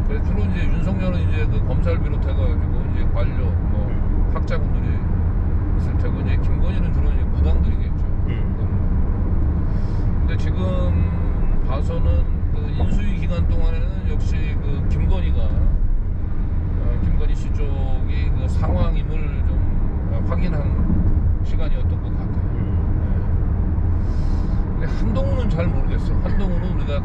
그래서 주로 이제 윤석열은 이제 그 검사를 비롯해가지고 이제 관료, 뭐 학자분들이 있을 테고, 이제 김건희는 주로 이제 무당들이겠죠. 근데 지금 봐서는 그 인수위 기간 동안에는 역시 그 김건희 씨 쪽이 그 상황임을 좀 확인한 시간이었던 것 같아요. 근데 한동훈은 잘 모르겠어. 한동훈은 우리가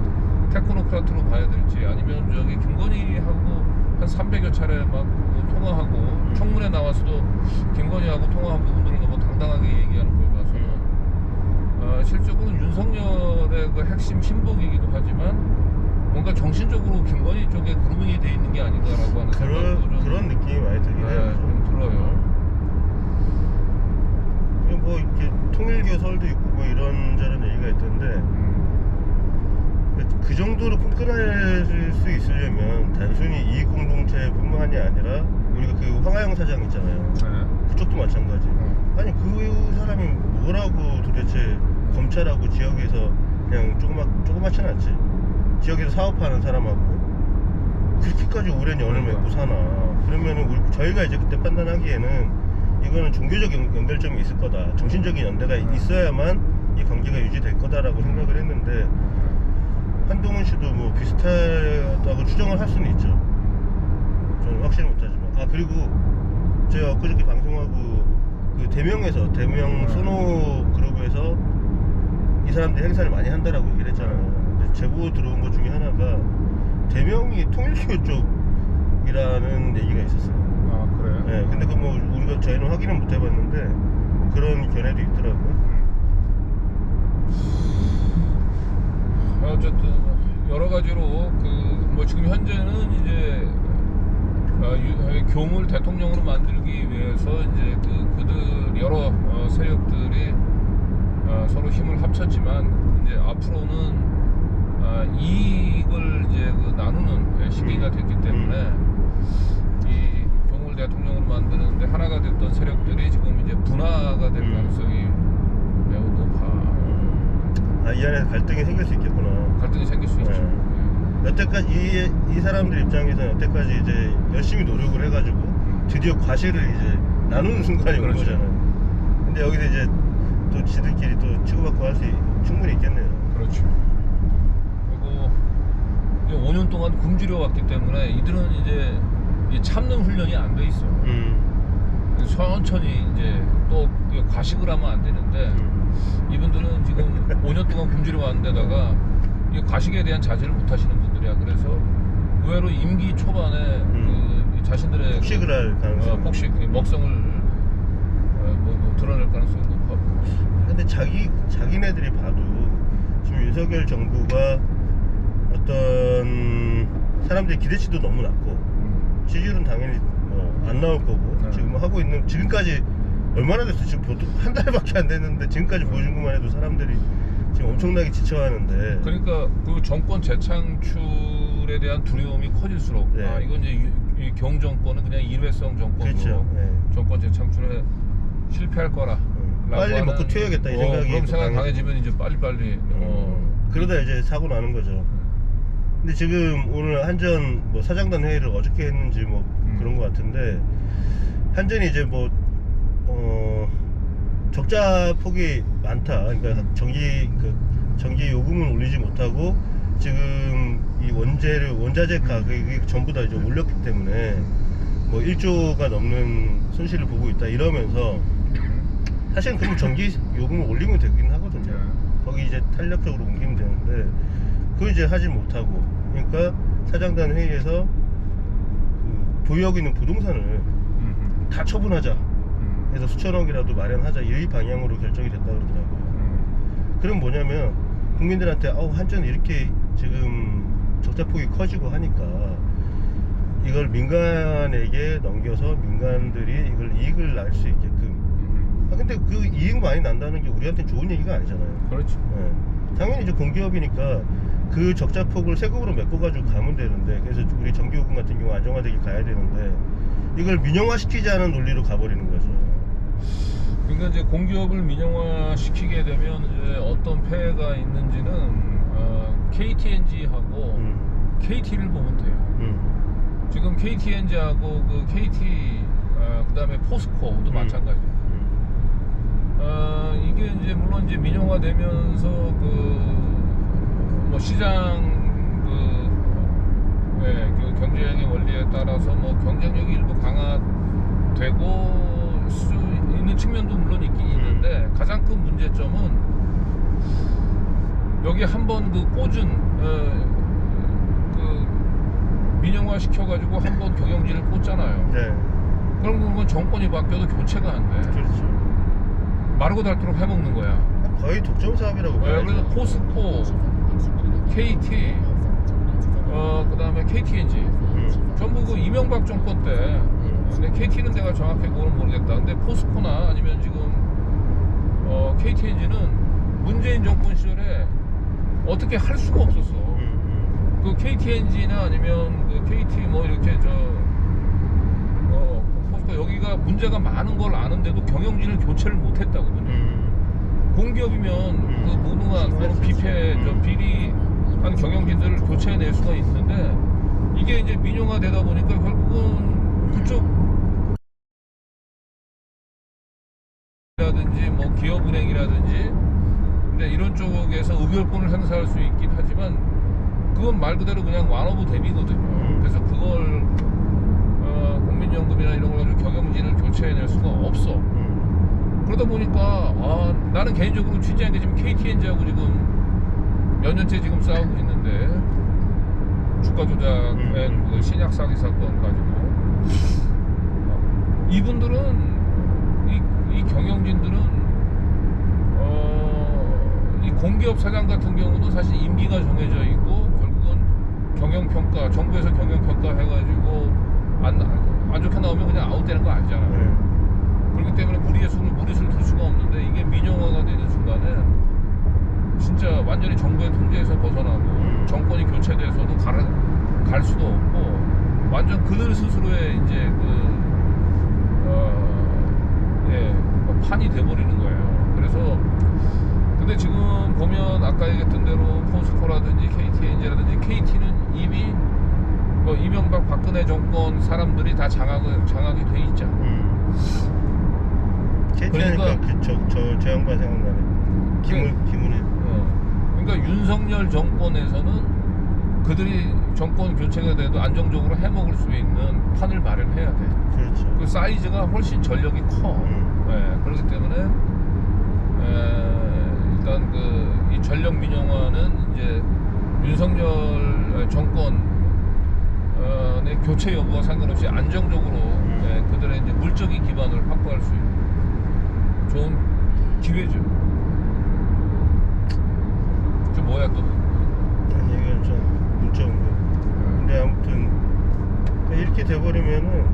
테크노크라트로 봐야 될지 아니면 저기 김건희하고 한 300여 차례 막 통화하고 청문회 나와서도 김건희하고 통화한 부분들을 너무 당당하게 얘기하는 걸 봐서는 실적으로 윤석열의 그 핵심 신복이기도 하지만 뭔가 정신적으로 김건희 쪽에 그루밍이 돼 있는 게 아닌가라고 하는 생각도 좀 그런 느낌이 많이 들긴 해요. 좀 들어요. 뭐 이렇게 통일교설도 있고 뭐 이런저런 얘기가 있던데 그 정도로 끈끈할 수 있으려면 단순히 이익공동체뿐만이 아니라 우리가 그 황하영 사장 있잖아요. 그쪽도 마찬가지. 아니 그 사람이 뭐라고 도대체 검찰하고 지역에서 그냥 조그맣지는 않지. 지역에서 사업하는 사람하고 그렇게까지 오랜 연을 맺고 사나. 그러면은 저희가 이제 그때 판단하기에는 이거는 종교적 연결점이 있을 거다. 정신적인 연대가 있어야만 이 관계가 유지될 거다라고 생각을 했는데 한동훈 씨도 뭐 비슷하다고 추정을 할 수는 있죠. 저는 확실히 못하지만. 그리고 제가 엊그저께 방송하고 그 대명 소노 그룹에서 이 사람들이 행사를 많이 한다라고 얘기를 했잖아요. 근데 제보 들어온 것 중에 하나가 대명이 통일교 쪽이라는 얘기가 있었어요. 그래요? 네, 근데 그 뭐 우리가 저희는 확인은 못 해봤는데 그런 견해도 있더라고요. 어쨌든 여러 가지로 그 뭐 지금 현재는 이제 교무를 대통령으로 만들기 위해서 이제 그들 여러 세력들이 서로 힘을 합쳤지만 이제 앞으로는 이익을 이제 그 나누는 시기가 됐기 때문에 이 교무를 대통령으로 만드는데 하나가 됐던 세력들이 지금 이제 분화가 될 가능성이 매우 높아. 이 안에서 갈등이 생길 수 있겠구나. 갈등이 생길 수 있죠. 여태까지 이 사람들 입장에서는 여태까지 이제 열심히 노력을 해가지고 드디어 과실을 이제 나누는 순간이 온 거잖아요. 근데 여기서 이제 또 지들끼리 또 치고받고 할 수 충분히 있겠네요. 그렇죠. 그리고 이제 5년 동안 굶주려 왔기 때문에 이들은 이제 참는 훈련이 안 돼 있어요. 천천히 이제 또 과식을 하면 안 되는데 이분들은 지금 5년 동안 굶주려 왔는데다가 이 과식에 대한 자제를 못 하시는 분들이야. 그래서 의외로 임기 초반에 그 자신들의 폭식을 할 가능성. 폭식, 먹성을 드러낼 가능성이 높아. 근데 자기네들이 봐도 지금 윤석열 정부가 어떤 사람들의 기대치도 너무 낮고 지지율은 당연히 뭐 안 나올 거고 지금 하고 있는 지금까지 얼마나 됐어? 지금 보통 한 달밖에 안 됐는데 지금까지 보여준 것만 해도 사람들이 지금 엄청나게 지쳐하는데. 그러니까 그 정권 재창출에 대한 두려움이 커질수록 이건 이제 이 경정권은 그냥 일회성 정권으로 그렇죠. 정권 재창출에 실패할 거라. 빨리 먹고 튀어야겠다 이 생각이. 그럼 생각 강해지면 이제 빨리. 그러다 이제 사고 나는 거죠. 근데 지금 오늘 한전 뭐 사장단 회의를 어저께 했는지 뭐 그런 거 같은데 한전이 이제 뭐 적자 폭이 많다. 그러니까 전기 요금을 올리지 못하고 지금 이 원자재 가격이 전부 다 이제 올렸기 때문에 뭐 1조가 넘는 손실을 보고 있다 이러면서 사실은 그럼 전기 요금을 올리면 되긴 하거든요. 거기 이제 탄력적으로 옮기면 되는데 그걸 이제 하지 못하고 그러니까 사장단 회의에서 그 보유하고 있는 부동산을 다 처분하자 해서 수천억이라도 마련하자 이 방향으로 결정이 됐다 그러더라고요. 그럼 뭐냐면 국민들한테 한전이 이렇게 지금 적자폭이 커지고 하니까 이걸 민간에게 넘겨서 민간들이 이걸 이익을 날 수 있게끔. 근데 그 이익 많이 난다는 게 우리한테는 좋은 얘기가 아니잖아요. 그렇죠. 당연히 이제 공기업이니까 그 적자폭을 세금으로 메꿔가지고 가면 되는데 그래서 우리 전기요금 같은 경우 안정화되게 가야 되는데 이걸 민영화시키자는 논리로 가버리는 거죠. 그러니까 이제 공기업을 민영화시키게 되면 이제 어떤 폐해가 있는지는 KTNG하고 KT를 보면 돼요. 지금 KTNG하고 그 KT 그다음에 포스코도 마찬가지예요. 이게 이제 물론 이제 민영화되면서 그 뭐 시장 그 경쟁의 원리에 따라서 뭐 경쟁력이 일부 강화되고 수 있는 측면도 물론 있긴 있는데 가장 큰 문제점은 여기 한번 그 꽂은 그 민영화 시켜가지고 한번 경영진을 꽂잖아요. 네. 그럼 그건 정권이 바뀌어도 교체가 안 돼. 그렇죠. 마르고 닳도록 해먹는 거야. 거의 독점 사업이라고 봐야죠. 그래서 포스코, KT, 그다음에 KTNG 전부 그 이명박 정권 때. 근데 KT는 내가 정확히 그걸 모르겠다. 근데 포스코나 아니면 지금 KTNG는 문재인 정권 시절에 어떻게 할 수가 없었어. 그 KTNG나 아니면 그 KT 뭐 이렇게 포스코 여기가 문제가 많은 걸 아는데도 경영진을 교체를 못했다거든요. 공기업이면 그 무능한 또는 비리한 경영진들을 교체해낼 수가 있는데 이게 이제 민영화 되다 보니까 결국은 그쪽 라든지 뭐 기업은행이라든지 근데 이런 쪽에서 의결권을 행사할 수 있긴 하지만 그건 말 그대로 그냥 완오브 댐이거든요. 그래서 그걸 국민연금이나 이런 걸 가지고 경영진을 교체해낼 수가 없어. 그러다 보니까 나는 개인적으로 취재한 게 지금 KTNG하고 지금 몇 년째 지금 싸우고 있는데 주가 조작의 그 신약 사기 사건 가지고 이분들은 이 경영진들은 이 공기업 사장 같은 경우도 사실 임기가 정해져 있고 결국은 경영평가 정부에서 경영평가 해가지고 안 좋게 나오면 그냥 아웃되는 거 아니잖아요. 그렇기 때문에 무리수를 둘 수가 없는데 이게 민영화가 되는 순간에 진짜 완전히 정부의 통제에서 벗어나고 정권이 교체돼서도 갈 수도 없고 완전 그들 스스로의 이제 판이 돼버리는 거예요. 그래서 근데 지금 보면 아까 얘기했던 대로 포스코라든지 KTNG라든지 KT는 이미 뭐 이명박 박근혜 정권 사람들이 다 장악이 돼 있잖아. KT니까 저 양반 생각나네. 김은혜. 그러니까 윤석열 정권에서는 그들이 정권 교체가 돼도 안정적으로 해먹을 수 있는 판을 마련해야 돼. 그렇죠. 그 사이즈가 훨씬 전력이 커. 그렇기 때문에 일단 이 전력 민영화는 이제 윤석열 정권의 교체 여부와 상관없이 안정적으로 그들의 이제 물적인 기반을 확보할 수 있는 좋은 기회죠. 저 뭐야 또? 아니 이건 좀 문자 온 거. 근데 아무튼 이렇게 돼버리면은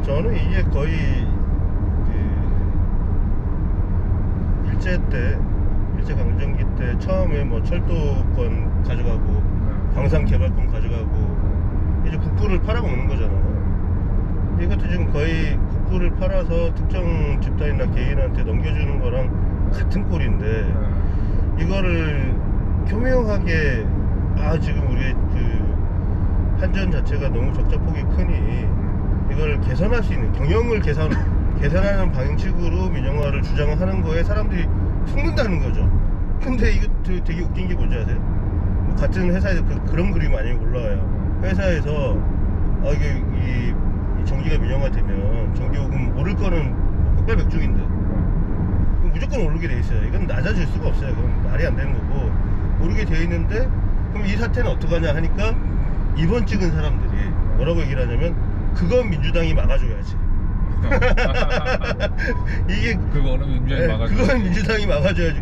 저는 이게 거의 일제강점기 때 처음에 뭐 철도권 가져가고 광산개발권 가져가고 이제 국부를 팔아먹는 거잖아요. 이것도 지금 거의 국부를 팔아서 특정 집단이나 개인한테 넘겨주는 거랑 같은 꼴인데 이거를 교묘하게 지금 우리 그 한전 자체가 너무 적자폭이 크니 이걸 개선할 수 있는 경영을 개선하는 방식으로 민영화를 주장하는 거에 사람들이 속는다는 거죠. 근데 이거 되게 웃긴 게 뭔지 아세요? 뭐 같은 회사에서 그런 그림이 많이 올라와요. 회사에서 이게 이 전기가 민영화되면 전기요금 오를 거는 백발백중인데 무조건 오르게 돼 있어요. 이건 낮아질 수가 없어요. 그건 말이 안 되는 거고 오르게 돼 있는데 그럼 이 사태는 어떡하냐 하니까 이번 찍은 사람들이 뭐라고 얘기를 하냐면 그건 민주당이 막아줘야지. 이게 그거는 민주당이 막아줘야지. 그건 민주당이 막아줘야지.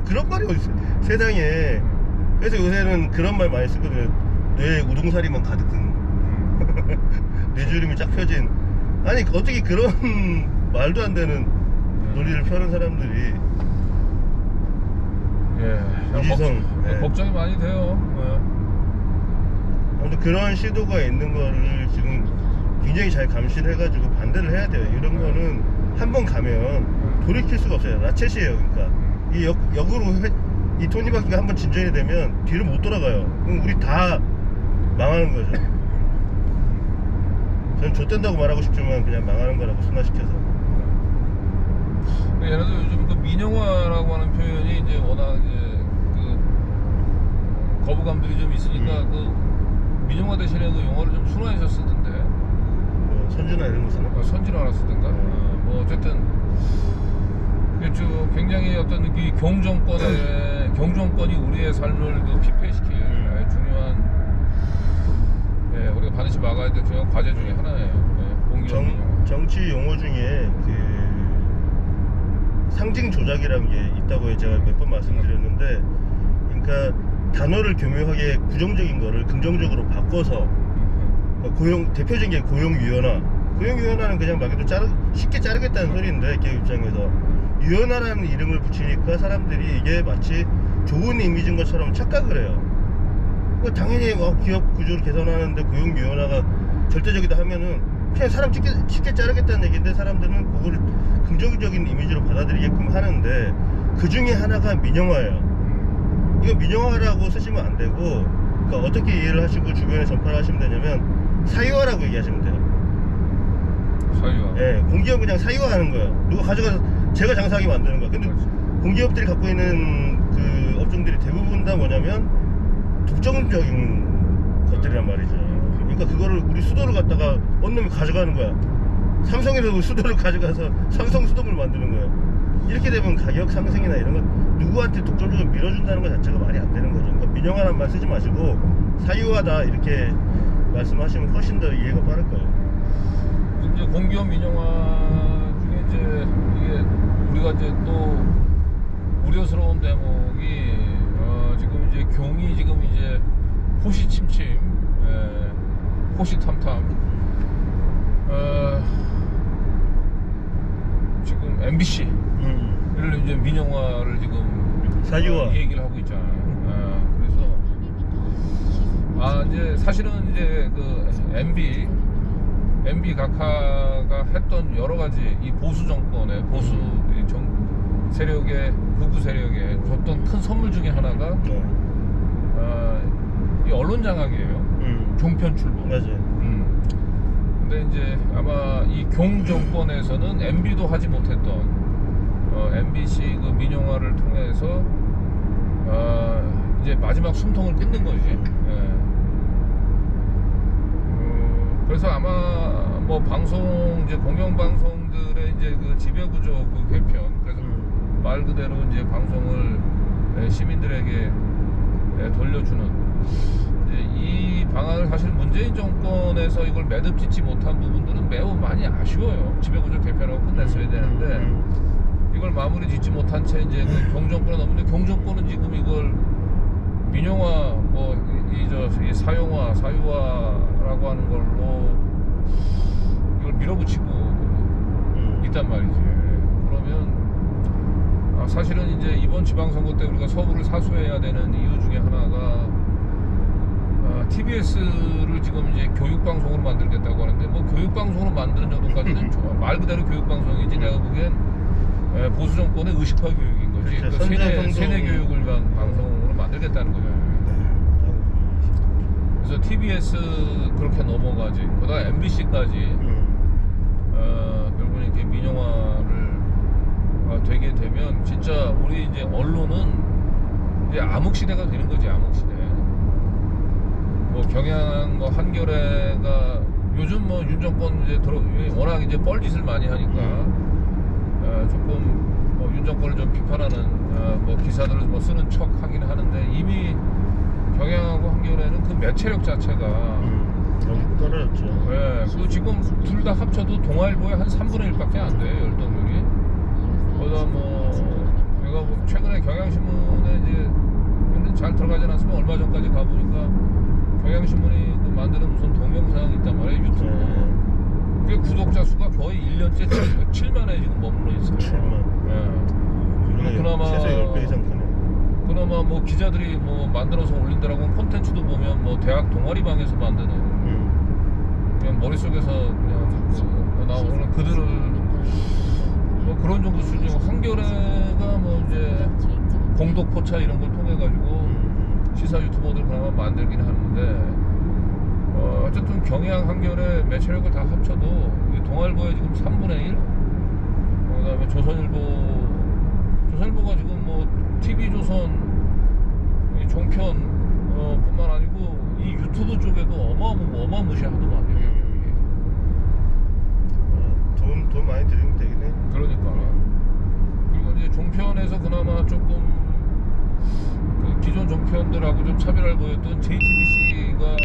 그런 말이 어딨어 세상에. 그래서 요새는 그런 말 많이 쓰거든요. 뇌에 우동사리만 가득한 뇌주름이 쫙 펴진. 아니 어떻게 그런 말도 안 되는 논리를 펴는 사람들이 무지성 걱정이 많이 돼요. 아무튼 그런 시도가 있는 거를 지금 굉장히 잘 감시를 해가지고 반대를 해야 돼요. 이런 거는 한번 가면 돌이킬 수가 없어요. 라쳇이에요. 그러니까 이 역으로 이 톱니바퀴가 한번 진전이 되면 뒤를 못 돌아가요. 그럼 우리 다 망하는 거죠. 저는 좆된다고 말하고 싶지만 그냥 망하는 거라고 순화시켜서. 예를 들어 요즘 그 민영화라고 하는 표현이 이제 워낙 이제 거부감들이 좀 있으니까 그 민영화 대신에 그 용어를 좀 순화해서 쓰던데. 뭐 선준화 이런 거 쓰나? 선진화라 쓰던가. 뭐 어쨌든 굉장히 어떤 이 경정권이 우리의 삶을 그 피폐시킬 중요한 우리가 반드시 막아야 될 중요한 과제 중에 하나예요. 공기업 민영화. 정치 용어 중에 그 상징 조작이라는 게 있다고 제가 몇 번 말씀드렸는데, 그러니까 단어를 교묘하게 부정적인 거를 긍정적으로 바꿔서 대표적인 게 고용유연화. 고용유연화는 그냥 말 그대로 쉽게 자르겠다는 소리인데, 기업 입장에서 유연화라는 이름을 붙이니까 사람들이 이게 마치 좋은 이미지인 것처럼 착각을 해요. 당연히 기업 구조를 개선하는데 고용유연화가 절대적이다 하면은 그냥 사람 쉽게 자르겠다는 얘기인데, 사람들은 그걸 긍정적인 이미지로 받아들이게끔 하는데, 그 중에 하나가 민영화예요. 이거 민영화라고 쓰시면 안 되고, 그러니까 어떻게 이해를 하시고 주변에 전파를 하시면 되냐면 사유화라고 얘기하시면 돼요. 사유화. 예, 공기업 그냥 사유화하는 거예요. 누가 가져가서 제가 장사하게 만드는 거야. 근데 공기업들이 갖고 있는 그 업종들이 대부분 다 뭐냐면 독점적인 것들이란 말이죠. 그러니까 그거를 우리 수도를 갖다가 어느 놈이 가져가는 거야. 삼성에서도 수도를 가져가서 삼성 수돗물 만드는 거예요. 이렇게 되면 가격 상승이나 이런 거 누구한테 독점적으로 밀어준다는 것 자체가 말이 안 되는 거죠. 그러니까 민영화란 말 쓰지 마시고 사유화다 이렇게 말씀하시면 훨씬 더 이해가 빠를 거예요. 이제 공기업 민영화 중에 이제 이게 우리가 이제 또 우려스러운 대목이 지금 이제 경이 지금 이제 호시침침, 호시탐탐, 지금 MBC를 이제 민영화를 지금 사유화 얘기를 하고 있잖아요. 그래서 이제 사실은 이제 그 MB 각하가 했던 여러 가지 이 보수 정권의 보수 세력의 극우 세력에 줬던 큰 선물 중에 하나가 이 언론 장악이에요. 종편 출범. 맞아요. 근데 이제 아마 이 경 정권에서는 MB도 하지 못했던 MBC 그 민영화를 통해서 이제 마지막 숨통을 끊는 거지. 그래서 아마 뭐 방송 이제 공영방송들의 이제 그 지배구조 그 개편, 그래서 말 그대로 이제 방송을 시민들에게 돌려주는 이제 이 방안을 사실 문재인 정권에서 이걸 매듭짓지 못한 부분들은 매우 많이 아쉬워요. 지배구조 개편하고 끝냈어야 되는데 이걸 마무리 짓지 못한 채 이제 그 경정권에 넘는데, 경정권은 지금 이걸 민영화 이 사용화 사유화라고 하는 걸로 이걸 밀어붙이고 있단 말이지. 그러면 사실은 이제 이번 지방선거 때 우리가 서구를 사수해야 되는 이유 중에 하나가 TBS를 지금 이제 교육방송으로 만들겠다고 하는데, 뭐 교육방송으로 만드는 정도까지는 좋아. 말 그대로 교육방송이지. 내가 보기엔 보수 정권의 의식화 교육인 거지. 그렇죠. 그러니까 세뇌 교육을 위한 방송으로 만들겠다는 거죠. 그래서 TBS 그렇게 넘어가지. 그다가 MBC까지 결국은 이렇게 민영화를 되게 되면 진짜 우리 이제 언론은 이제 암흑 시대가 되는 거지. 암흑 시대. 뭐 경향, 뭐 한겨레가 요즘 뭐 윤 정권 이제 워낙 이제 뻘짓을 많이 하니까 조금 뭐 윤 정권을 좀 비판하는 뭐 기사들을 뭐 쓰는 척 하긴 하는데, 이미 경향하고 한겨레는 그 매체력 자체가 너무 떨어졌죠. 그 지금 둘 다 합쳐도 동아일보의 한 3분의 1밖에 안 돼요, 열동률이. 거기다 뭐 내가 뭐 최근에 경향신문에 이제 잘 들어가지 않았으면 얼마 전까지 가보니까 경향신문이 그 만드는 무슨 동영상이 있단 말이에요, 유튜브. 그게 구독자 수가 거의 1년째 7만에 지금 머물러 있어요. 7만. 그나마 최소 10배 이상 크네. 그나마 뭐 기자들이 뭐 만들어서 올린다라고 콘텐츠도 보면 뭐 대학 동아리방에서 만드는 그냥 머릿속에서 그냥 나오는 그들을 뭐 그런 정도 수준이고, 한겨레가 뭐 이제 공독 포차 이런 걸 통해 가지고 시사 유튜버들 그나마 만들긴 하는데, 어쨌든 경향 한겨레 매체력을 다 합쳐도 동아일보의 지금 3분의 1, 그다음에 조선일보가 지금 뭐 TV조선 종편 뿐만 아니고 이 유튜브 쪽에도 어마무시하더만. 돈 많이 들이면 되긴 해. 그러니까. 그리고 이제 종편에서 그나마 조금 그 기존 종편들하고 좀 차별을 보였던 JTBC가